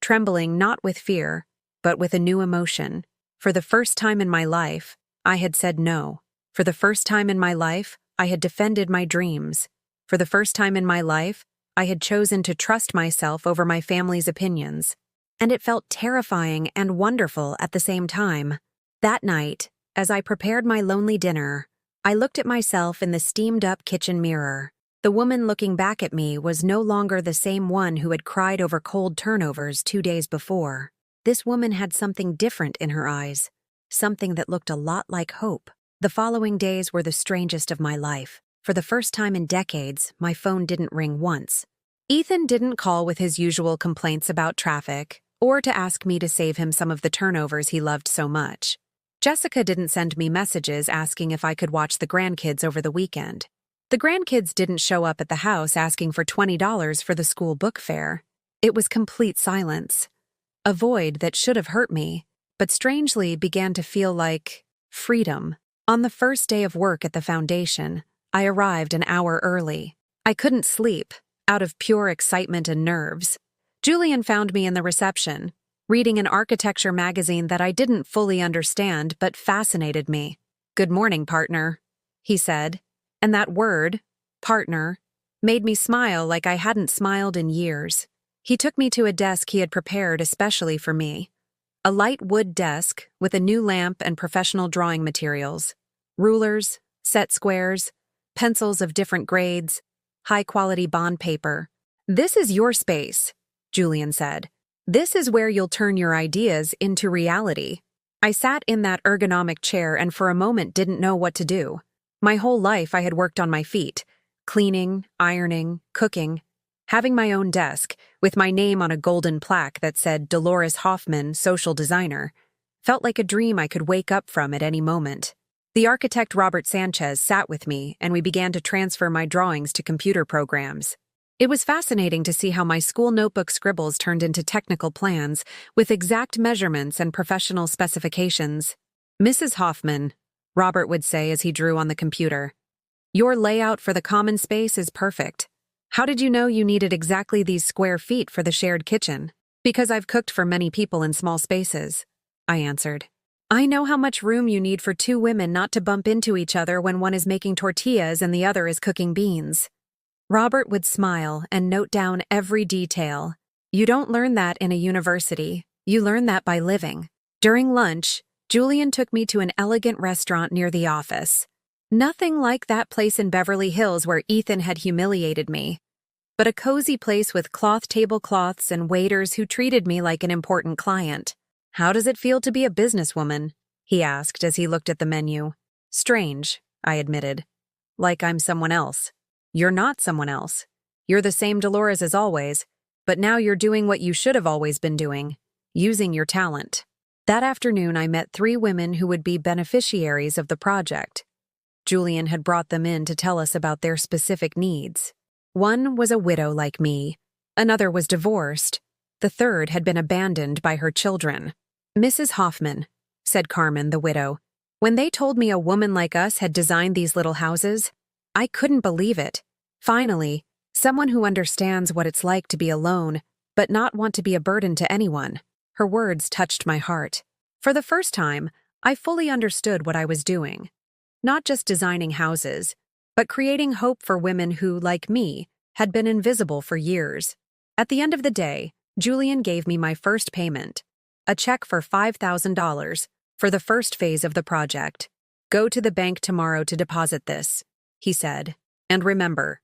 trembling not with fear, but with a new emotion. For the first time in my life, I had said no. For the first time in my life, I had defended my dreams. For the first time in my life, I had chosen to trust myself over my family's opinions. And it felt terrifying and wonderful at the same time. That night, as I prepared my lonely dinner, I looked at myself in the steamed-up kitchen mirror. The woman looking back at me was no longer the same one who had cried over cold turnovers 2 days before. This woman had something different in her eyes, something that looked a lot like hope. The following days were the strangest of my life. For the first time in decades, my phone didn't ring once. Ethan didn't call with his usual complaints about traffic or to ask me to save him some of the turnovers he loved so much. Jessica didn't send me messages asking if I could watch the grandkids over the weekend. The grandkids didn't show up at the house asking for $20 for the school book fair. It was complete silence. A void that should have hurt me, but strangely began to feel like freedom. On the first day of work at the foundation, I arrived an hour early. I couldn't sleep, out of pure excitement and nerves. Julian found me in the reception, reading an architecture magazine that I didn't fully understand but fascinated me. "Good morning, partner," he said, and that word, partner, made me smile like I hadn't smiled in years. He took me to a desk he had prepared especially for me. A light wood desk with a new lamp and professional drawing materials. Rulers, set squares, pencils of different grades, high-quality bond paper. "This is your space," Julian said. "This is where you'll turn your ideas into reality." I sat in that ergonomic chair and for a moment didn't know what to do. My whole life I had worked on my feet, cleaning, ironing, cooking. Having my own desk, with my name on a golden plaque that said Dolores Hoffman, social designer, felt like a dream I could wake up from at any moment. The architect Robert Sanchez sat with me, and we began to transfer my drawings to computer programs. It was fascinating to see how my school notebook scribbles turned into technical plans with exact measurements and professional specifications. "Mrs. Hoffman," Robert would say as he drew on the computer, "your layout for the common space is perfect. How did you know you needed exactly these square feet for the shared kitchen?" "Because I've cooked for many people in small spaces," I answered. "I know how much room you need for two women not to bump into each other when one is making tortillas and the other is cooking beans." Robert would smile and note down every detail. "You don't learn that in a university. You learn that by living." During lunch, Julian took me to an elegant restaurant near the office. Nothing like that place in Beverly Hills where Ethan had humiliated me, but a cozy place with cloth tablecloths and waiters who treated me like an important client. "How does it feel to be a businesswoman?" he asked as he looked at the menu. "Strange," I admitted. "Like I'm someone else." "You're not someone else. You're the same Dolores as always, but now you're doing what you should have always been doing, using your talent." That afternoon I met 3 women who would be beneficiaries of the project. Julian had brought them in to tell us about their specific needs. One was a widow like me, another was divorced, the third had been abandoned by her children. "Mrs. Hoffman," said Carmen, the widow, "when they told me a woman like us had designed these little houses, I couldn't believe it. Finally, someone who understands what it's like to be alone, but not want to be a burden to anyone." Her words touched my heart. For the first time, I fully understood what I was doing. Not just designing houses, but creating hope for women who, like me, had been invisible for years. At the end of the day, Julian gave me my first payment, a check for $5,000 for the first phase of the project. "Go to the bank tomorrow to deposit this," he said. "And remember,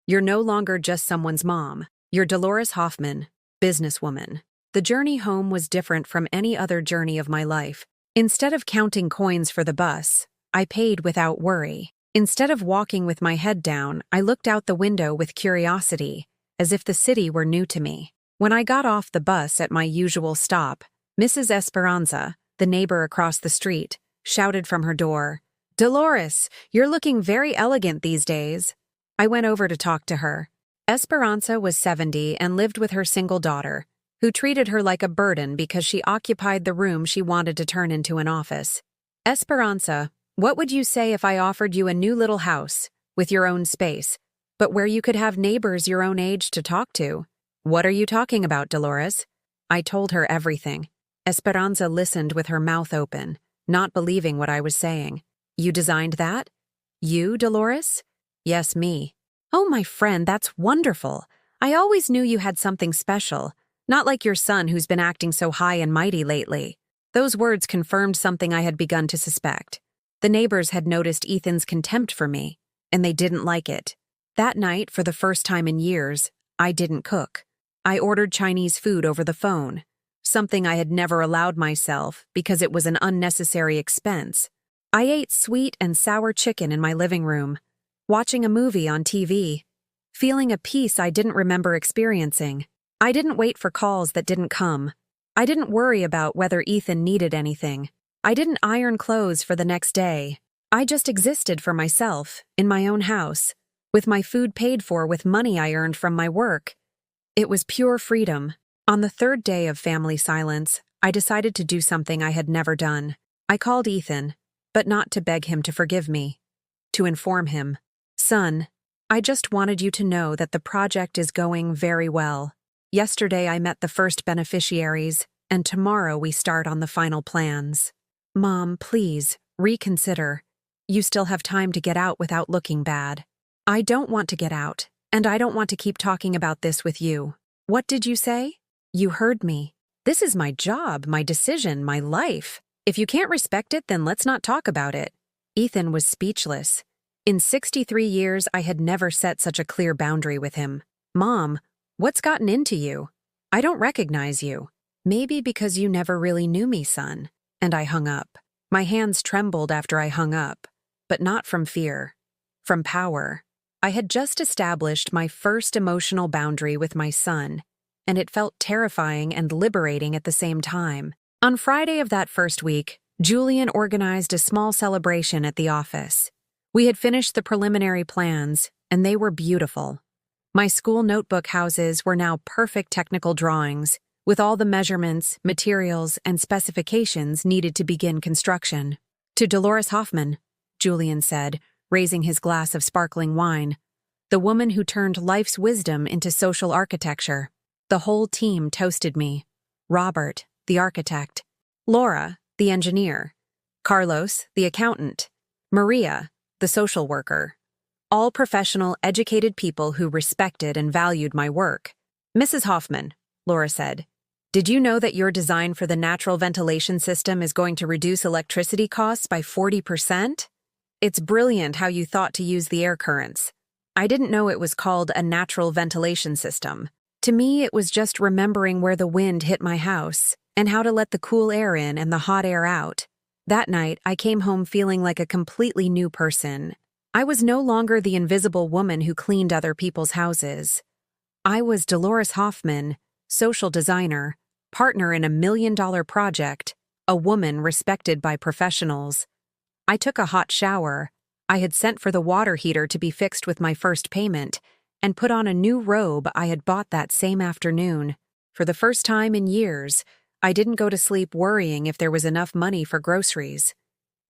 you're no longer just someone's mom. You're Dolores Hoffman, businesswoman." The journey home was different from any other journey of my life. Instead of counting coins for the bus, I paid without worry. Instead of walking with my head down, I looked out the window with curiosity, as if the city were new to me. When I got off the bus at my usual stop, Mrs. Esperanza, the neighbor across the street, shouted from her door, "Dolores, you're looking very elegant these days." I went over to talk to her. Esperanza was 70 and lived with her single daughter, who treated her like a burden because she occupied the room she wanted to turn into an office. "Esperanza, what would you say if I offered you a new little house, with your own space, but where you could have neighbors your own age to talk to?" "What are you talking about, Dolores?" I told her everything. Esperanza listened with her mouth open, not believing what I was saying. "You designed that? You, Dolores?" "Yes, me." "Oh, my friend, that's wonderful. I always knew you had something special, not like your son who's been acting so high and mighty lately." Those words confirmed something I had begun to suspect. The neighbors had noticed Ethan's contempt for me, and they didn't like it. That night, for the first time in years, I didn't cook. I ordered Chinese food over the phone, something I had never allowed myself because it was an unnecessary expense. I ate sweet and sour chicken in my living room, watching a movie on TV. feeling a peace I didn't remember experiencing. I didn't wait for calls that didn't come. I didn't worry about whether Ethan needed anything. I didn't iron clothes for the next day. I just existed for myself, in my own house, with my food paid for with money I earned from my work. It was pure freedom. On the third day of family silence, I decided to do something I had never done. I called Ethan, but not to beg him to forgive me. To inform him, "Son, I just wanted you to know that the project is going very well. Yesterday I met the first beneficiaries, and tomorrow we start on the final plans. Mom, please, reconsider. You still have time to get out without looking bad. I don't want to get out, and I don't want to keep talking about this with you." "What did you say?" "You heard me. This is my job, my decision, my life. If you can't respect it, then let's not talk about it." Ethan was speechless. In 63 years, I had never set such a clear boundary with him. "Mom, what's gotten into you? I don't recognize you." "Maybe because you never really knew me, son." And I hung up. My hands trembled after I hung up, but not from fear, from power. I had just established my first emotional boundary with my son, and it felt terrifying and liberating at the same time. On Friday of that first week, Julian organized a small celebration at the office. We had finished the preliminary plans, and they were beautiful. My school notebook houses were now perfect technical drawings, with all the measurements, materials, and specifications needed to begin construction. "To Dolores Hoffman," Julian said, raising his glass of sparkling wine, "the woman who turned life's wisdom into social architecture." The whole team toasted me. Robert, the architect; Laura, the engineer; Carlos, the accountant; Maria, the social worker. All professional, educated people who respected and valued my work. "Mrs. Hoffman," Laura said, "did you know that your design for the natural ventilation system is going to reduce electricity costs by 40%? It's brilliant how you thought to use the air currents. I didn't know it was called a natural ventilation system. To me, it was just remembering where the wind hit my house and how to let the cool air in and the hot air out." That night, I came home feeling like a completely new person. I was no longer the invisible woman who cleaned other people's houses. I was Dolores Hoffman, social designer, partner in $1 million project, a woman respected by professionals. I took a hot shower. I had sent for the water heater to be fixed with my first payment, and put on a new robe I had bought that same afternoon. For the first time in years, I didn't go to sleep worrying if there was enough money for groceries.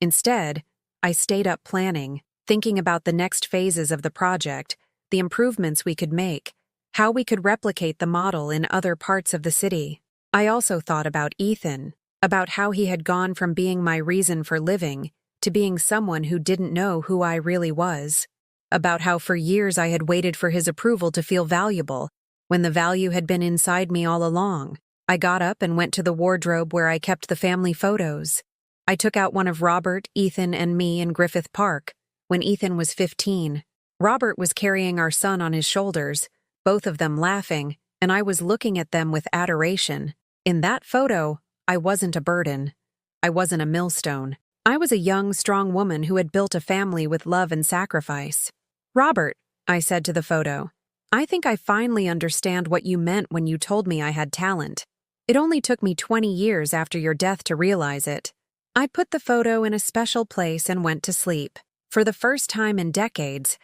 Instead, I stayed up planning, thinking about the next phases of the project, the improvements we could make, how we could replicate the model in other parts of the city. I also thought about Ethan, about how he had gone from being my reason for living to being someone who didn't know who I really was, about how for years I had waited for his approval to feel valuable, when the value had been inside me all along. I got up and went to the wardrobe where I kept the family photos. I took out one of Robert, Ethan, and me in Griffith Park, when Ethan was 15. Robert was carrying our son on his shoulders, both of them laughing, and I was looking at them with adoration. In that photo, I wasn't a burden. I wasn't a millstone. I was a young, strong woman who had built a family with love and sacrifice. "Robert," I said to the photo, "I think I finally understand what you meant when you told me I had talent. It only took me 20 years after your death to realize it." I put the photo in a special place and went to sleep. For the first time in decades,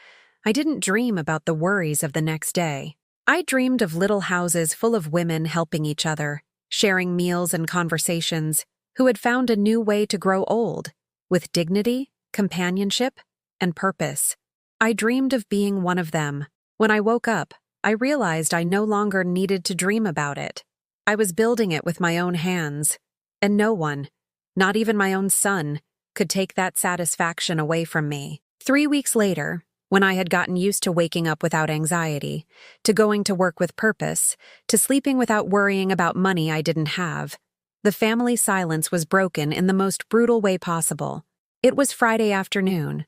I didn't dream about the worries of the next day. I dreamed of little houses full of women helping each other, sharing meals and conversations, who had found a new way to grow old, with dignity, companionship, and purpose. I dreamed of being one of them. When I woke up, I realized I no longer needed to dream about it. I was building it with my own hands, and no one, not even my own son, could take that satisfaction away from me. 3 weeks later, when I had gotten used to waking up without anxiety, to going to work with purpose, to sleeping without worrying about money I didn't have, the family silence was broken in the most brutal way possible. It was Friday afternoon.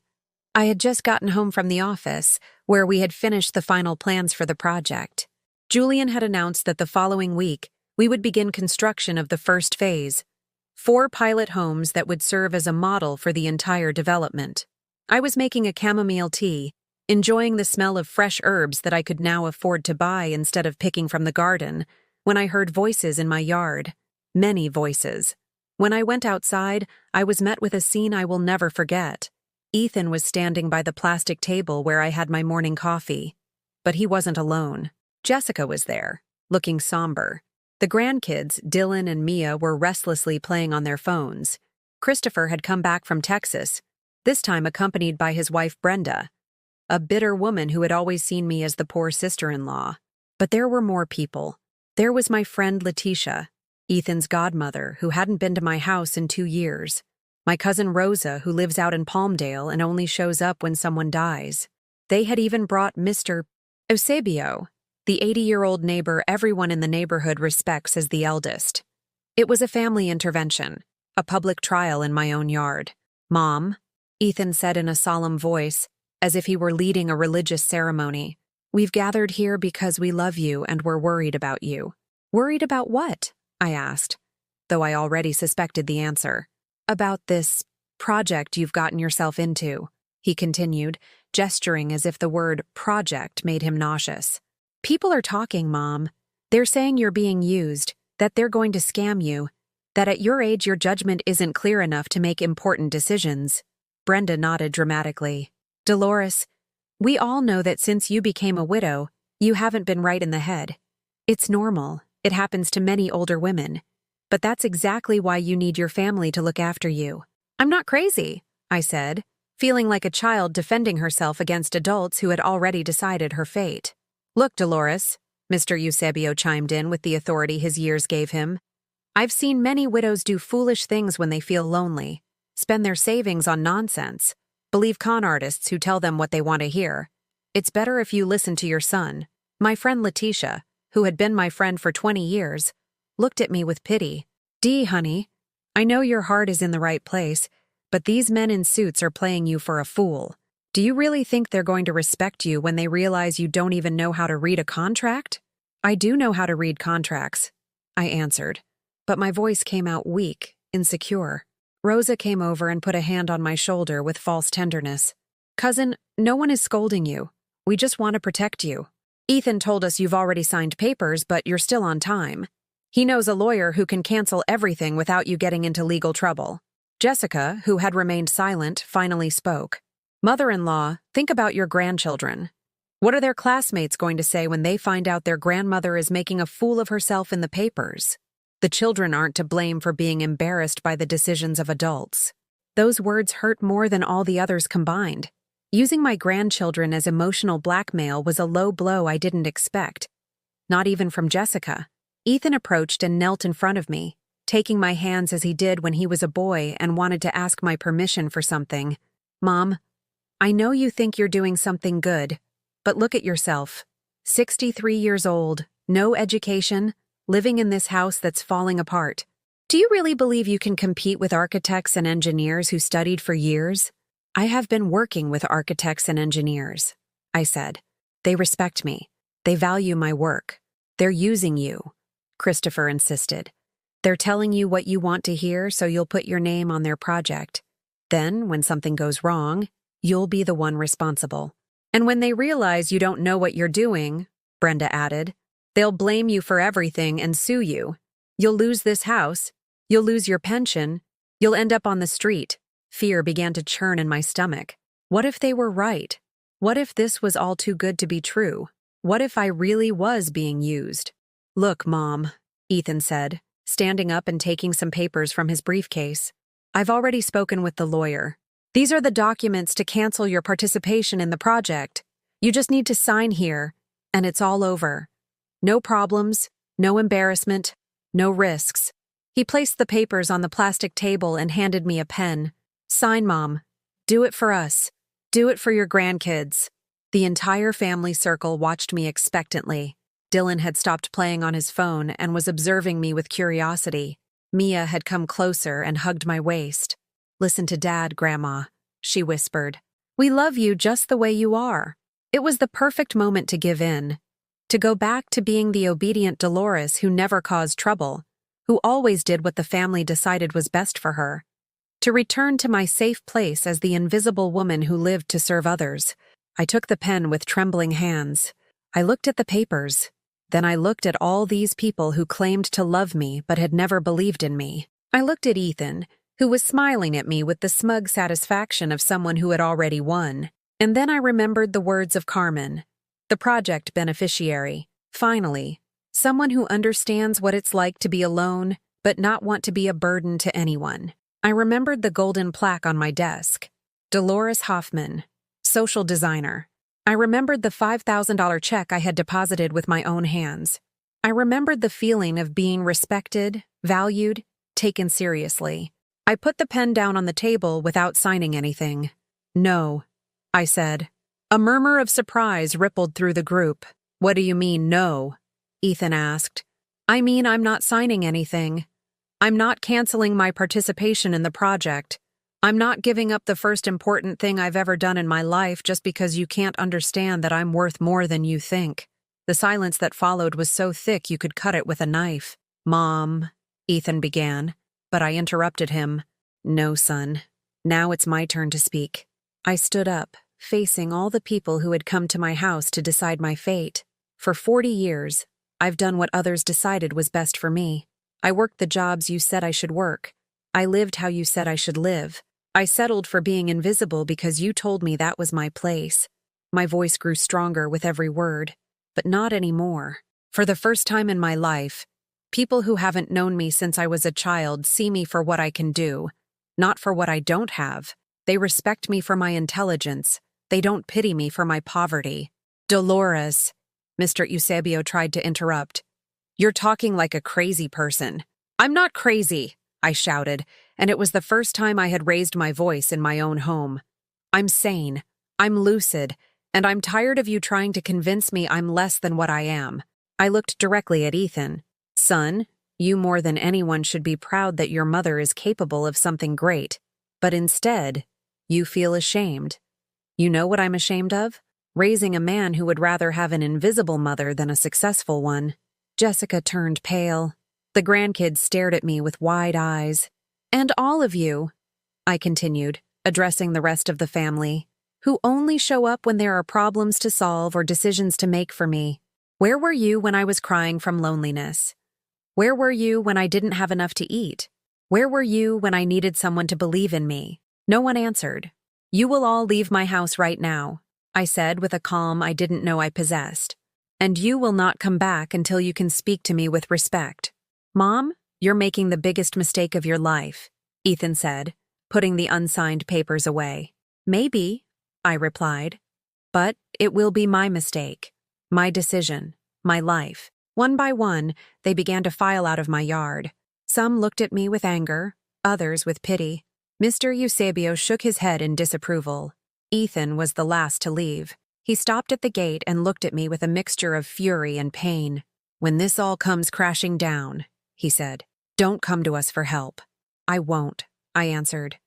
I had just gotten home from the office, where we had finished the final plans for the project. Julian had announced that the following week, we would begin construction of the first phase, 4 pilot homes that would serve as a model for the entire development. I was making a chamomile tea, enjoying the smell of fresh herbs that I could now afford to buy instead of picking from the garden, when I heard voices in my yard. Many voices. When I went outside, I was met with a scene I will never forget. Ethan was standing by the plastic table where I had my morning coffee. But he wasn't alone. Jessica was there, looking somber. The grandkids, Dylan and Mia, were restlessly playing on their phones. Christopher had come back from Texas, this time accompanied by his wife Brenda, a bitter woman who had always seen me as the poor sister-in-law. But there were more people. There was my friend Letitia, Ethan's godmother, who hadn't been to my house in 2 years. My cousin Rosa, who lives out in Palmdale and only shows up when someone dies. They had even brought Mr. Eusebio, the 80-year-old neighbor everyone in the neighborhood respects as the eldest. It was a family intervention, a public trial in my own yard. "Mom," Ethan said in a solemn voice, as if he were leading a religious ceremony, "we've gathered here because we love you and we're worried about you." "Worried about what?" I asked, though I already suspected the answer. "About this project you've gotten yourself into," he continued, gesturing as if the word project made him nauseous. "People are talking, Mom. They're saying you're being used, that they're going to scam you, that at your age your judgment isn't clear enough to make important decisions." Brenda nodded dramatically. "Dolores, we all know that since you became a widow, you haven't been right in the head. It's normal. It happens to many older women. But that's exactly why you need your family to look after you." "I'm not crazy," I said, feeling like a child defending herself against adults who had already decided her fate. "Look, Dolores," Mr. Eusebio chimed in with the authority his years gave him, "I've seen many widows do foolish things when they feel lonely, spend their savings on nonsense, believe con artists who tell them what they want to hear. It's better if you listen to your son." My friend Letitia, who had been my friend for 20 years, looked at me with pity. "Dee, honey, I know your heart is in the right place, but these men in suits are playing you for a fool. Do you really think they're going to respect you when they realize you don't even know how to read a contract?" "I do know how to read contracts," I answered, but my voice came out weak, insecure. Rosa came over and put a hand on my shoulder with false tenderness. "Cousin, no one is scolding you. We just want to protect you. Ethan told us you've already signed papers, but you're still on time. He knows a lawyer who can cancel everything without you getting into legal trouble." Jessica, who had remained silent, finally spoke. "Mother-in-law, think about your grandchildren. What are their classmates going to say when they find out their grandmother is making a fool of herself in the papers? The children aren't to blame for being embarrassed by the decisions of adults." Those words hurt more than all the others combined. Using my grandchildren as emotional blackmail was a low blow I didn't expect. Not even from Jessica. Ethan approached and knelt in front of me, taking my hands as he did when he was a boy and wanted to ask my permission for something. "Mom, I know you think you're doing something good, but look at yourself. 63 years old, no education, living in this house that's falling apart. Do you really believe you can compete with architects and engineers who studied for years?" "I have been working with architects and engineers," I said. "They respect me. They value my work. They're using you," Christopher insisted. "They're telling you what you want to hear so you'll put your name on their project. Then, when something goes wrong, you'll be the one responsible. And when they realize you don't know what you're doing," Brenda added, "they'll blame you for everything and sue you. You'll lose this house. You'll lose your pension. You'll end up on the street." Fear began to churn in my stomach. What if they were right? What if this was all too good to be true? What if I really was being used? "Look, Mom," Ethan said, standing up and taking some papers from his briefcase. "I've already spoken with the lawyer. These are the documents to cancel your participation in the project. You just need to sign here, and it's all over. No problems, no embarrassment, no risks." He placed the papers on the plastic table and handed me a pen. "Sign, Mom. Do it for us. Do it for your grandkids." The entire family circle watched me expectantly. Dylan had stopped playing on his phone and was observing me with curiosity. Mia had come closer and hugged my waist. "Listen to Dad, Grandma," she whispered. "We love you just the way you are." It was the perfect moment to give in, to go back to being the obedient Dolores who never caused trouble, who always did what the family decided was best for her, to return to my safe place as the invisible woman who lived to serve others. I took the pen with trembling hands. I looked at the papers. Then I looked at all these people who claimed to love me but had never believed in me. I looked at Ethan, who was smiling at me with the smug satisfaction of someone who had already won. And then I remembered the words of Carmen, the project beneficiary. Finally, someone who understands what it's like to be alone but not want to be a burden to anyone. I remembered the golden plaque on my desk. Dolores Hoffman, social designer. I remembered the $5,000 check I had deposited with my own hands. I remembered the feeling of being respected, valued, taken seriously. I put the pen down on the table without signing anything. "No," I said. A murmur of surprise rippled through the group. "What do you mean, no?" Ethan asked. "I mean I'm not signing anything. I'm not canceling my participation in the project. I'm not giving up the first important thing I've ever done in my life just because you can't understand that I'm worth more than you think." The silence that followed was so thick you could cut it with a knife. "Mom," Ethan began, but I interrupted him. "No, son. Now it's my turn to speak." I stood up, facing all the people who had come to my house to decide my fate. For 40 years, I've done what others decided was best for me. I worked the jobs you said I should work. I lived how you said I should live. I settled for being invisible because you told me that was my place. My voice grew stronger with every word, but not anymore. For the first time in my life, people who haven't known me since I was a child see me for what I can do, not for what I don't have. They respect me for my intelligence. They don't pity me for my poverty. "Dolores," Mr. Eusebio tried to interrupt. "You're talking like a crazy person." "I'm not crazy," I shouted, and it was the first time I had raised my voice in my own home. "I'm sane. I'm lucid, and I'm tired of you trying to convince me I'm less than what I am." I looked directly at Ethan. "Son, you more than anyone should be proud that your mother is capable of something great. But instead, you feel ashamed. You know what I'm ashamed of? Raising a man who would rather have an invisible mother than a successful one." Jessica turned pale. The grandkids stared at me with wide eyes. "And all of you," I continued, addressing the rest of the family, "who only show up when there are problems to solve or decisions to make for me. Where were you when I was crying from loneliness? Where were you when I didn't have enough to eat? Where were you when I needed someone to believe in me?" No one answered. "You will all leave my house right now," I said with a calm I didn't know I possessed. "And you will not come back until you can speak to me with respect." "Mom, you're making the biggest mistake of your life," Ethan said, putting the unsigned papers away. "Maybe," I replied. "But it will be my mistake, my decision, my life." One by one, they began to file out of my yard. Some looked at me with anger, others with pity. Mr. Eusebio shook his head in disapproval. Ethan was the last to leave. He stopped at the gate and looked at me with a mixture of fury and pain. "When this all comes crashing down," he said, "don't come to us for help." "I won't," I answered,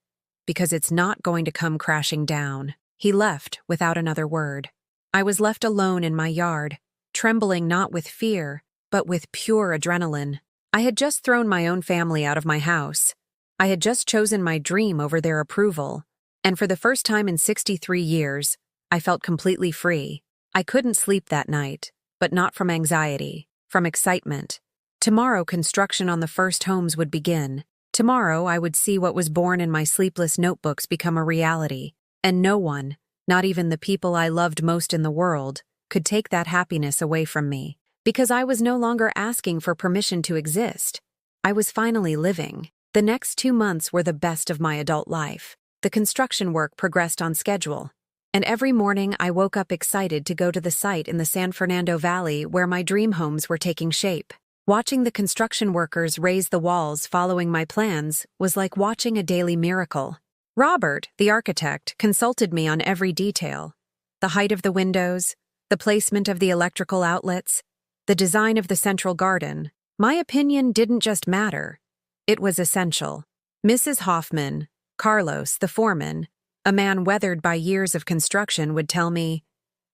"because it's not going to come crashing down." He left without another word. I was left alone in my yard, trembling not with fear, but with pure adrenaline. I had just thrown my own family out of my house. I had just chosen my dream over their approval, and for the first time in 63 years, I felt completely free. I couldn't sleep that night, but not from anxiety, from excitement. Tomorrow, construction on the first homes would begin. Tomorrow, I would see what was born in my sleepless notebooks become a reality, and no one, not even the people I loved most in the world, could take that happiness away from me, because I was no longer asking for permission to exist. I was finally living. The next 2 months were the best of my adult life. The construction work progressed on schedule, and every morning I woke up excited to go to the site in the San Fernando Valley where my dream homes were taking shape. Watching the construction workers raise the walls following my plans was like watching a daily miracle. Robert, the architect, consulted me on every detail: the height of the windows, the placement of the electrical outlets, the design of the central garden. My opinion didn't just matter. It was essential. Mrs. Hoffman, Carlos, the foreman, a man weathered by years of construction, would tell me,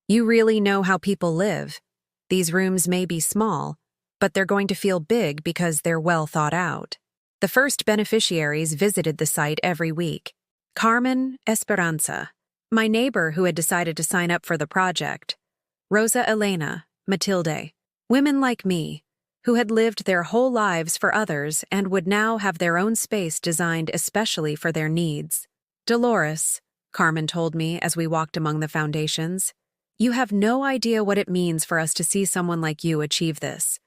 "You really know how people live. These rooms may be small, but they're going to feel big because they're well thought out." The first beneficiaries visited the site every week. Carmen Esperanza, My neighbor who had decided to sign up for the project. Rosa Elena, Matilde. Women like me, who had lived their whole lives for others and would now have their own space designed especially for their needs. Dolores, Carmen told me as we walked among the foundations, you have no idea what it means for us to see someone like you achieve this.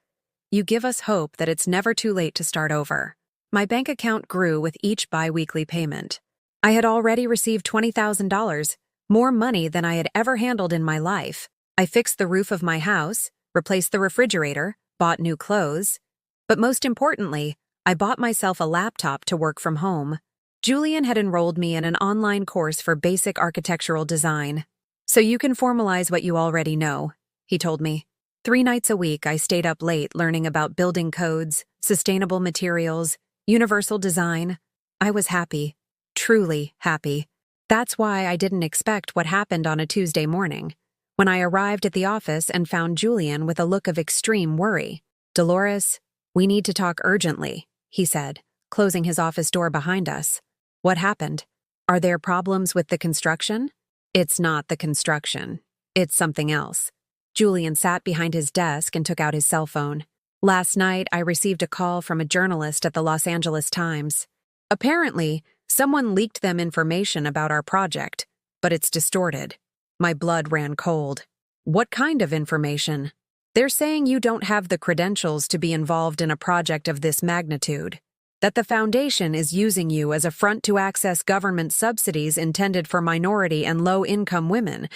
You give us hope that it's never too late to start over. My bank account grew with each bi-weekly payment. I had already received $20,000, more money than I had ever handled in my life. I fixed the roof of my house, replaced the refrigerator, bought new clothes. But most importantly, I bought myself a laptop to work from home. Julian had enrolled me in an online course for basic architectural design. So you can formalize what you already know, he told me. 3 nights a week, I stayed up late learning about building codes, sustainable materials, universal design. I was happy, truly happy. That's why I didn't expect what happened on a Tuesday morning, when I arrived at the office and found Julian with a look of extreme worry. Dolores, we need to talk urgently, he said, closing his office door behind us. What happened? Are there problems with the construction? It's not the construction. It's something else. Julian sat behind his desk and took out his cell phone. Last night, I received a call from a journalist at the Los Angeles Times. Apparently, someone leaked them information about our project, but it's distorted. My blood ran cold. What kind of information? They're saying you don't have the credentials to be involved in a project of this magnitude, that the foundation is using you as a front to access government subsidies intended for minority and low-income women,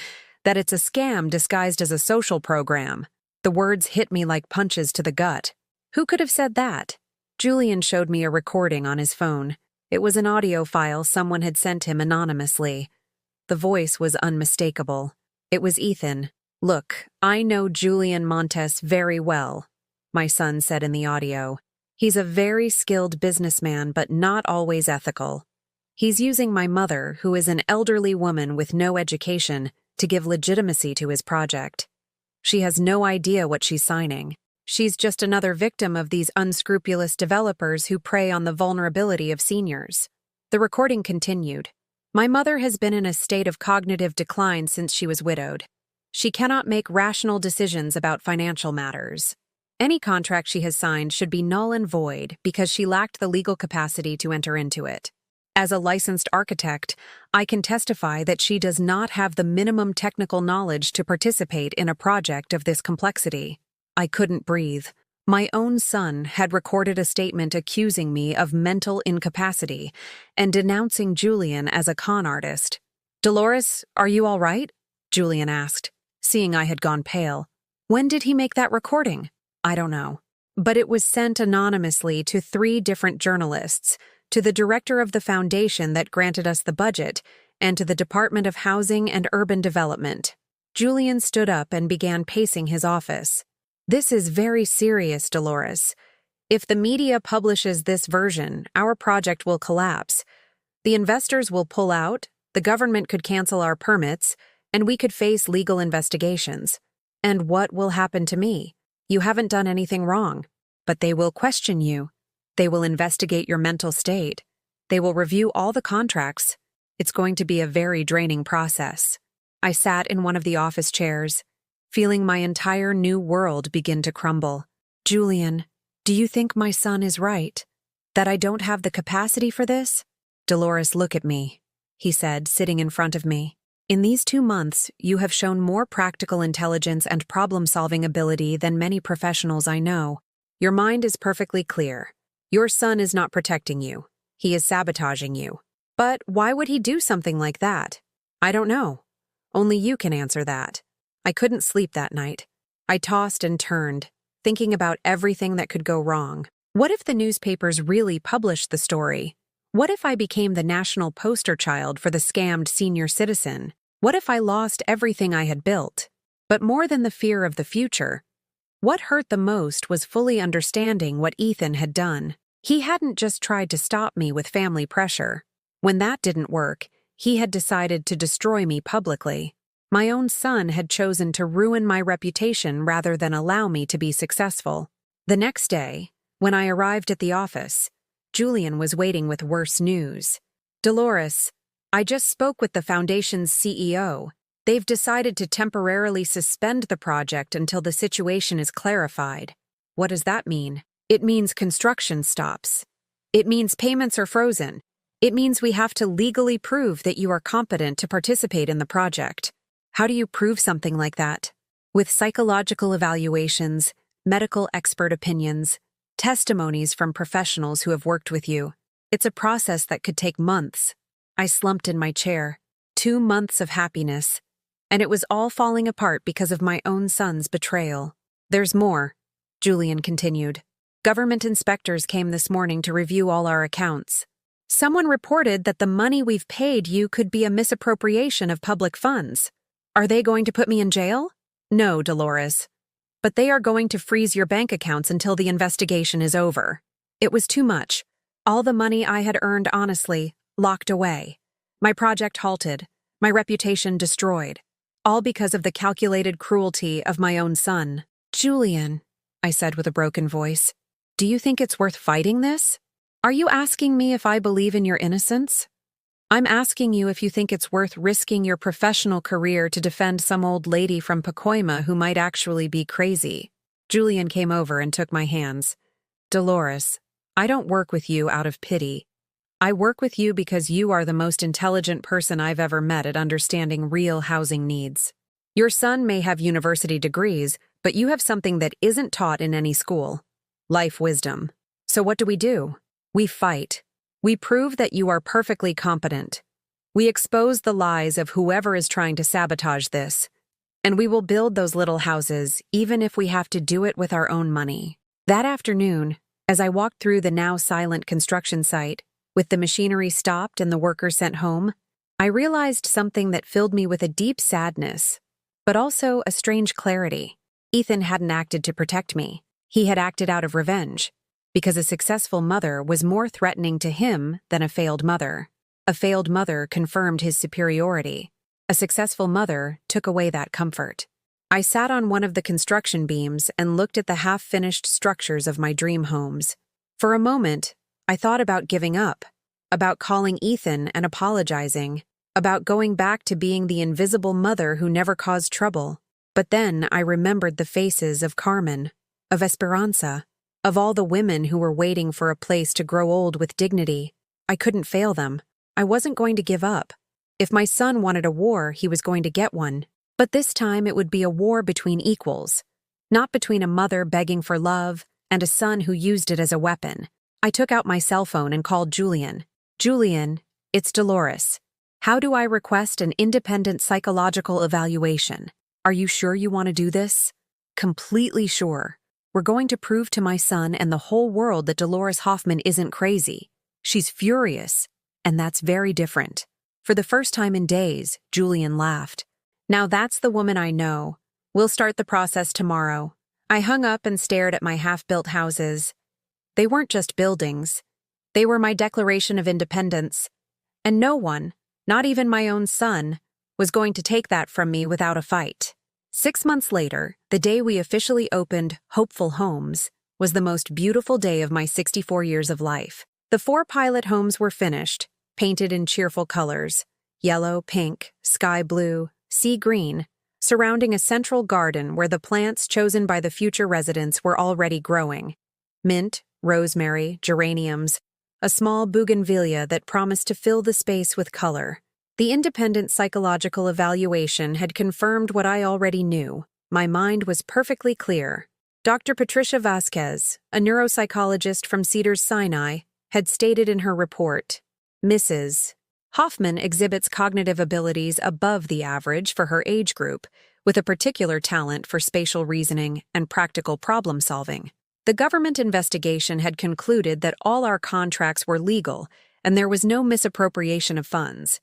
that it's a scam disguised as a social program. The words hit me like punches to the gut. Who could have said that? Julian showed me a recording on his phone. It was an audio file someone had sent him anonymously. The voice was unmistakable. It was Ethan. Look, I know Julian Montes very well, my son said in the audio. He's a very skilled businessman, but not always ethical. He's using my mother, who is an elderly woman with no education, to give legitimacy to his project. She has no idea what she's signing. She's just another victim of these unscrupulous developers who prey on the vulnerability of seniors. The recording continued. My mother has been in a state of cognitive decline since she was widowed. She cannot make rational decisions about financial matters. Any contract she has signed should be null and void because she lacked the legal capacity to enter into it. As a licensed architect, I can testify that she does not have the minimum technical knowledge to participate in a project of this complexity. I couldn't breathe. My own son had recorded a statement accusing me of mental incapacity and denouncing Julian as a con artist. Dolores, are you all right? Julian asked, seeing I had gone pale. When did he make that recording? I don't know. But it was sent anonymously to 3 different journalists, to the director of the foundation that granted us the budget, and to the Department of Housing and Urban Development. Julian stood up and began pacing his office. This is very serious, Dolores. If the media publishes this version, our project will collapse. The investors will pull out, the government could cancel our permits, and we could face legal investigations. And what will happen to me? You haven't done anything wrong, but they will question you. They will investigate your mental state. They will review all the contracts. It's going to be a very draining process. I sat in one of the office chairs, feeling my entire new world begin to crumble. Julian, do you think my son is right? That I don't have the capacity for this? Dolores, look at me, he said, sitting in front of me. In these 2 months, you have shown more practical intelligence and problem-solving ability than many professionals I know. Your mind is perfectly clear. Your son is not protecting you. He is sabotaging you. But why would he do something like that? I don't know. Only you can answer that. I couldn't sleep that night. I tossed and turned, thinking about everything that could go wrong. What if the newspapers really published the story? What if I became the national poster child for the scammed senior citizen? What if I lost everything I had built? But more than the fear of the future, what hurt the most was fully understanding what Ethan had done. He hadn't just tried to stop me with family pressure. When that didn't work, he had decided to destroy me publicly. My own son had chosen to ruin my reputation rather than allow me to be successful. The next day, when I arrived at the office, Julian was waiting with worse news. Dolores, I just spoke with the foundation's CEO. They've decided to temporarily suspend the project until the situation is clarified. What does that mean? It means construction stops. It means payments are frozen. It means we have to legally prove that you are competent to participate in the project. How do you prove something like that? With psychological evaluations, medical expert opinions, testimonies from professionals who have worked with you. It's a process that could take months. I slumped in my chair. 2 months of happiness. And it was all falling apart because of my own son's betrayal. There's more, Julian continued. Government inspectors came this morning to review all our accounts. Someone reported that the money we've paid you could be a misappropriation of public funds. Are they going to put me in jail? No, Dolores. But they are going to freeze your bank accounts until the investigation is over. It was too much. All the money I had earned honestly, locked away. My project halted, my reputation destroyed. All because of the calculated cruelty of my own son. Julian, I said with a broken voice, do you think it's worth fighting this? Are you asking me if I believe in your innocence? I'm asking you if you think it's worth risking your professional career to defend some old lady from Pacoima who might actually be crazy. Julian came over and took my hands. Dolores, I don't work with you out of pity. I work with you because you are the most intelligent person I've ever met at understanding real housing needs. Your son may have university degrees, but you have something that isn't taught in any school. Life wisdom. So what do? We fight. We prove that you are perfectly competent. We expose the lies of whoever is trying to sabotage this. And we will build those little houses, even if we have to do it with our own money. That afternoon, as I walked through the now silent construction site, with the machinery stopped and the workers sent home, I realized something that filled me with a deep sadness, but also a strange clarity. Ethan hadn't acted to protect me. He had acted out of revenge, because a successful mother was more threatening to him than a failed mother. A failed mother confirmed his superiority. A successful mother took away that comfort. I sat on one of the construction beams and looked at the half-finished structures of my dream homes. For a moment, I thought about giving up, about calling Ethan and apologizing, about going back to being the invisible mother who never caused trouble. But then I remembered the faces of Carmen, of Esperanza, of all the women who were waiting for a place to grow old with dignity. I couldn't fail them. I wasn't going to give up. If my son wanted a war, he was going to get one. But this time it would be a war between equals, not between a mother begging for love and a son who used it as a weapon. I took out my cell phone and called Julian. Julian, it's Dolores. How do I request an independent psychological evaluation? Are you sure you want to do this? Completely sure. We're going to prove to my son and the whole world that Dolores Hoffman isn't crazy. She's furious, and that's very different. For the first time in days, Julian laughed. Now that's the woman I know. We'll start the process tomorrow. I hung up and stared at my half-built houses. They weren't just buildings. They were my Declaration of Independence. And no one, not even my own son, was going to take that from me without a fight. 6 months later, the day we officially opened Hopeful Homes, was the most beautiful day of my 64 years of life. The 4 pilot homes were finished, painted in cheerful colors, yellow, pink, sky blue, sea green, surrounding a central garden where the plants chosen by the future residents were already growing. Mint, rosemary, geraniums, a small bougainvillea that promised to fill the space with color. The independent psychological evaluation had confirmed what I already knew. My mind was perfectly clear. Dr. Patricia Vasquez, a neuropsychologist from Cedars-Sinai, had stated in her report, Mrs. Hoffman exhibits cognitive abilities above the average for her age group, with a particular talent for spatial reasoning and practical problem-solving. The government investigation had concluded that all our contracts were legal and there was no misappropriation of funds.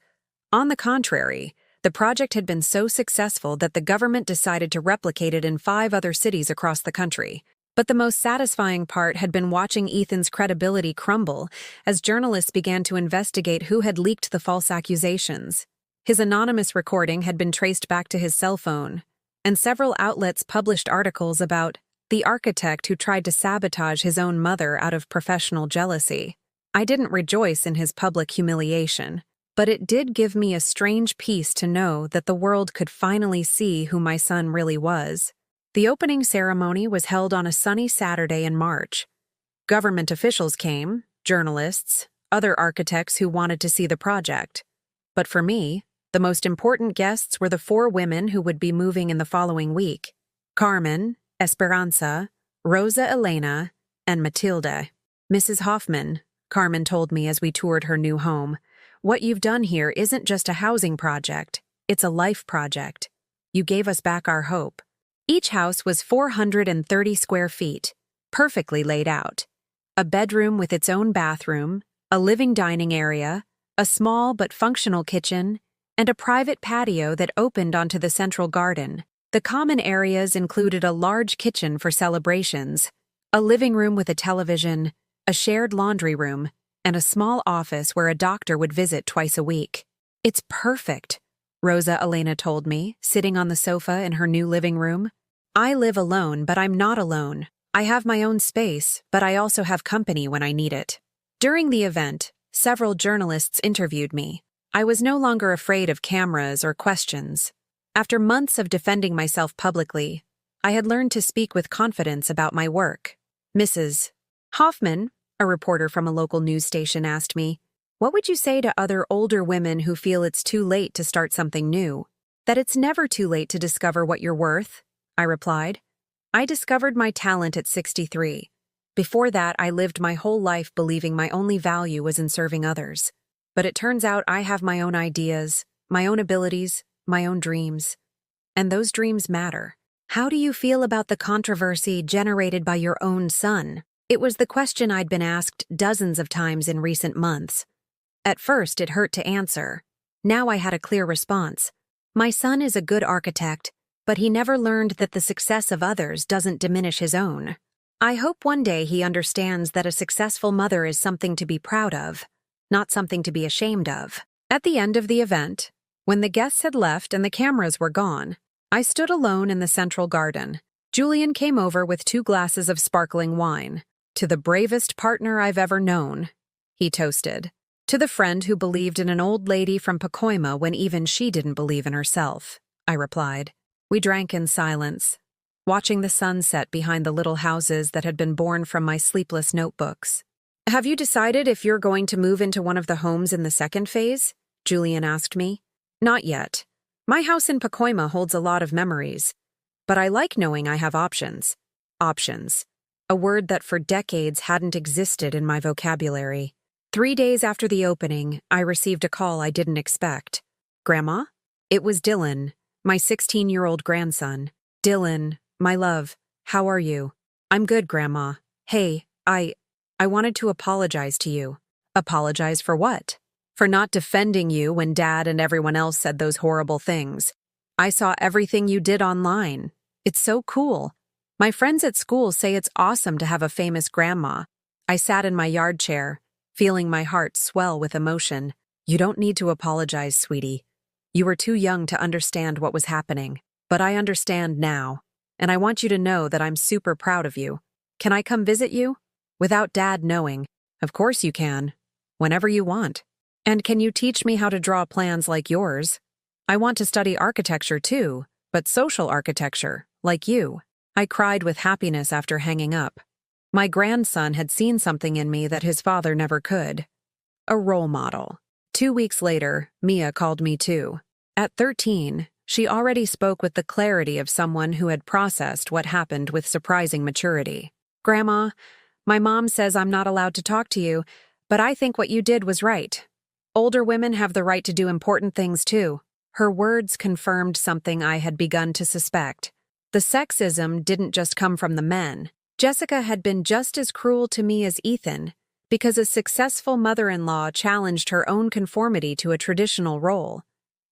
On the contrary, the project had been so successful that the government decided to replicate it in 5 other cities across the country. But the most satisfying part had been watching Ethan's credibility crumble as journalists began to investigate who had leaked the false accusations. His anonymous recording had been traced back to his cell phone, and several outlets published articles about the architect who tried to sabotage his own mother out of professional jealousy. I didn't rejoice in his public humiliation. but it did give me a strange peace to know that the world could finally see who my son really was. The opening ceremony was held on a sunny Saturday in March. Government officials came, journalists, other architects who wanted to see the project. But for me, the most important guests were the 4 women who would be moving in the following week: Carmen, Esperanza, Rosa Elena, and Matilde. "Mrs. Hoffman," Carmen told me as we toured her new home, "what you've done here isn't just a housing project, it's a life project. You gave us back our hope." Each house was 430 square feet, perfectly laid out. A bedroom with its own bathroom, a living dining area, a small but functional kitchen, and a private patio that opened onto the central garden. The common areas included a large kitchen for celebrations, a living room with a television, a shared laundry room, and a small office where a doctor would visit twice a week. "It's perfect," Rosa Elena told me, sitting on the sofa in her new living room. "I live alone, but I'm not alone. I have my own space, but I also have company when I need it." During the event, several journalists interviewed me. I was no longer afraid of cameras or questions. After months of defending myself publicly, I had learned to speak with confidence about my work. "Mrs. Hoffman," a reporter from a local news station asked me, "what would you say to other older women who feel it's too late to start something new? That it's never too late to discover what you're worth?" I replied, "I discovered my talent at 63. Before that, I lived my whole life believing my only value was in serving others. But it turns out I have my own ideas, my own abilities, my own dreams. And those dreams matter." "How do you feel about the controversy generated by your own son?" It was the question I'd been asked dozens of times in recent months. At first, it hurt to answer. Now I had a clear response. My son is a good architect, but he never learned that the success of others doesn't diminish his own. I hope one day he understands that a successful mother is something to be proud of, not something to be ashamed of. At the end of the event, when the guests had left and the cameras were gone, I stood alone in the central garden. Julian came over with 2 glasses of sparkling wine. "To the bravest partner I've ever known," he toasted. "To the friend who believed in an old lady from Pacoima when even she didn't believe in herself," I replied. We drank in silence, watching the sun set behind the little houses that had been born from my sleepless notebooks. "Have you decided if you're going to move into one of the homes in the second phase?" Julian asked me. "Not yet. My house in Pacoima holds a lot of memories, but I like knowing I have options." Options. A word that for decades hadn't existed in my vocabulary. 3 days after the opening, I received a call I didn't expect. "Grandma?" It was Dylan, my 16-year-old grandson. "Dylan, my love, how are you?" "I'm good, Grandma. Hey, I wanted to apologize to you." "Apologize for what?" "For not defending you when Dad and everyone else said those horrible things. I saw everything you did online. It's so cool. My friends at school say it's awesome to have a famous grandma." I sat in my yard chair, feeling my heart swell with emotion. "You don't need to apologize, sweetie. You were too young to understand what was happening. But I understand now, and I want you to know that I'm super proud of you. Can I come visit you?" "Without Dad knowing." "Of course you can. Whenever you want." "And can you teach me how to draw plans like yours? I want to study architecture too, but social architecture, like you." I cried with happiness after hanging up. My grandson had seen something in me that his father never could. A role model. 2 weeks later, Mia called me too. At 13, she already spoke with the clarity of someone who had processed what happened with surprising maturity. "Grandma, my mom says I'm not allowed to talk to you, but I think what you did was right. Older women have the right to do important things too." Her words confirmed something I had begun to suspect. The sexism didn't just come from the men. Jessica had been just as cruel to me as Ethan, because a successful mother-in-law challenged her own conformity to a traditional role.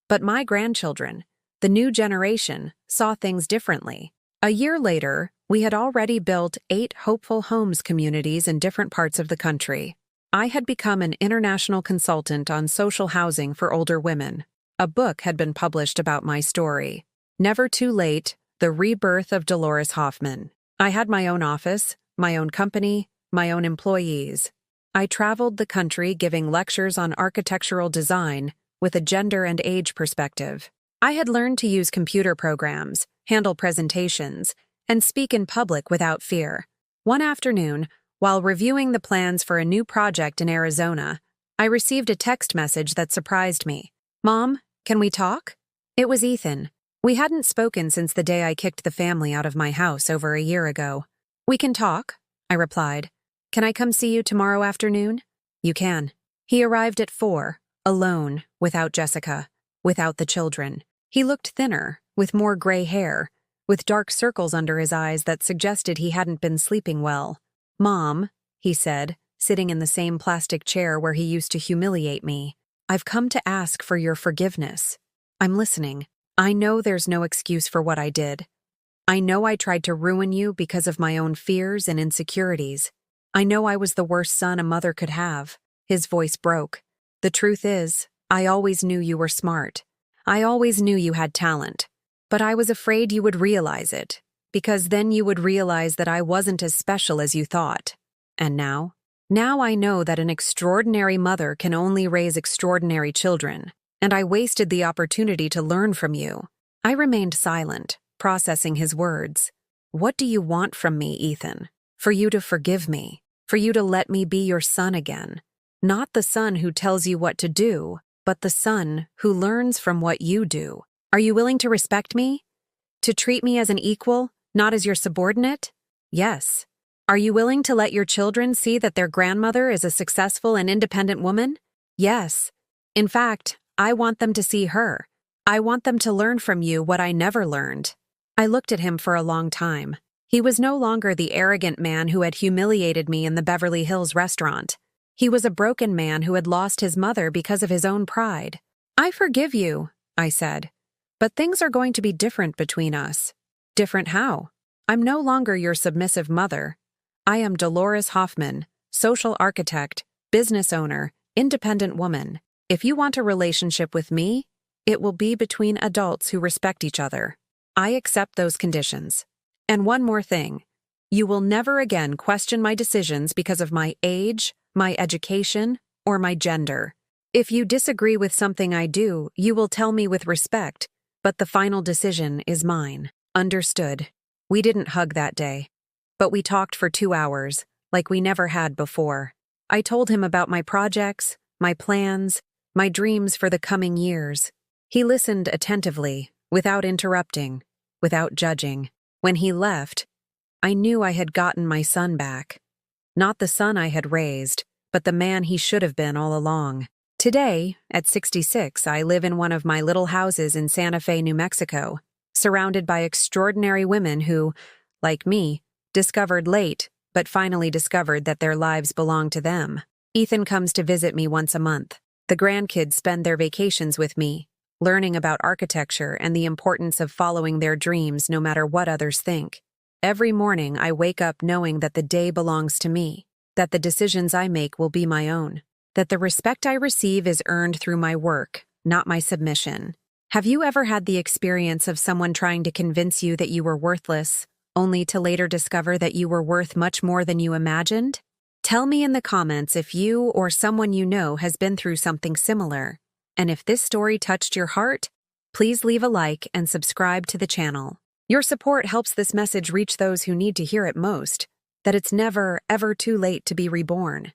But my grandchildren, the new generation, saw things differently. A year later, we had already built 8 Hopeful Homes communities in different parts of the country. I had become an international consultant on social housing for older women. A book had been published about my story. Never Too Late: The Rebirth of Dolores Hoffman. I had my own office, my own company, my own employees. I traveled the country giving lectures on architectural design with a gender and age perspective. I had learned to use computer programs, handle presentations, and speak in public without fear. One afternoon, while reviewing the plans for a new project in Arizona, I received a text message that surprised me. "Mom, can we talk?" It was Ethan. We hadn't spoken since the day I kicked the family out of my house over a year ago. "We can talk," I replied. "Can I come see you tomorrow afternoon?" "You can." He arrived at 4, alone, without Jessica, without the children. He looked thinner, with more gray hair, with dark circles under his eyes that suggested he hadn't been sleeping well. "Mom," he said, sitting in the same plastic chair where he used to humiliate me, "I've come to ask for your forgiveness." "I'm listening. I know there's no excuse for what I did. I know I tried to ruin you because of my own fears and insecurities. I know I was the worst son a mother could have." His voice broke. "The truth is, I always knew you were smart. I always knew you had talent. But I was afraid you would realize it, because then you would realize that I wasn't as special as you thought. And now? Now I know that an extraordinary mother can only raise extraordinary children, and I wasted the opportunity to learn from you." I remained silent, processing his words. "What do you want from me, Ethan? For you to forgive me, for you to let me be your son again. Not the son who tells you what to do, but the son who learns from what you do. Are you willing to respect me? To treat me as an equal, not as your subordinate? Yes. Are you willing to let your children see that their grandmother is a successful and independent woman? Yes. In fact, I want them to see her. I want them to learn from you what I never learned." I looked at him for a long time. He was no longer the arrogant man who had humiliated me in the Beverly Hills restaurant. He was a broken man who had lost his mother because of his own pride. "I forgive you," I said. "But things are going to be different between us." "Different how?" "I'm no longer your submissive mother. I am Dolores Hoffman, social architect, business owner, independent woman. If you want a relationship with me, it will be between adults who respect each other. I accept those conditions. And one more thing. You will never again question my decisions because of my age, my education, or my gender. If you disagree with something I do, you will tell me with respect, but the final decision is mine." Understood. We didn't hug that day, but we talked for 2 hours, like we never had before. I told him about my projects, my plans, my dreams for the coming years. He listened attentively, without interrupting, without judging. When he left, I knew I had gotten my son back. Not the son I had raised, but the man he should have been all along. Today, at 66, I live in one of my little houses in Santa Fe, New Mexico, surrounded by extraordinary women who, like me, discovered late, but finally discovered that their lives belong to them. Ethan comes to visit me once a month. The grandkids spend their vacations with me, learning about architecture and the importance of following their dreams no matter what others think. Every morning I wake up knowing that the day belongs to me, that the decisions I make will be my own, that the respect I receive is earned through my work, not my submission. Have you ever had the experience of someone trying to convince you that you were worthless, only to later discover that you were worth much more than you imagined? Tell me in the comments if you or someone you know has been through something similar. And if this story touched your heart, please leave a like and subscribe to the channel. Your support helps this message reach those who need to hear it most, that it's never, ever too late to be reborn.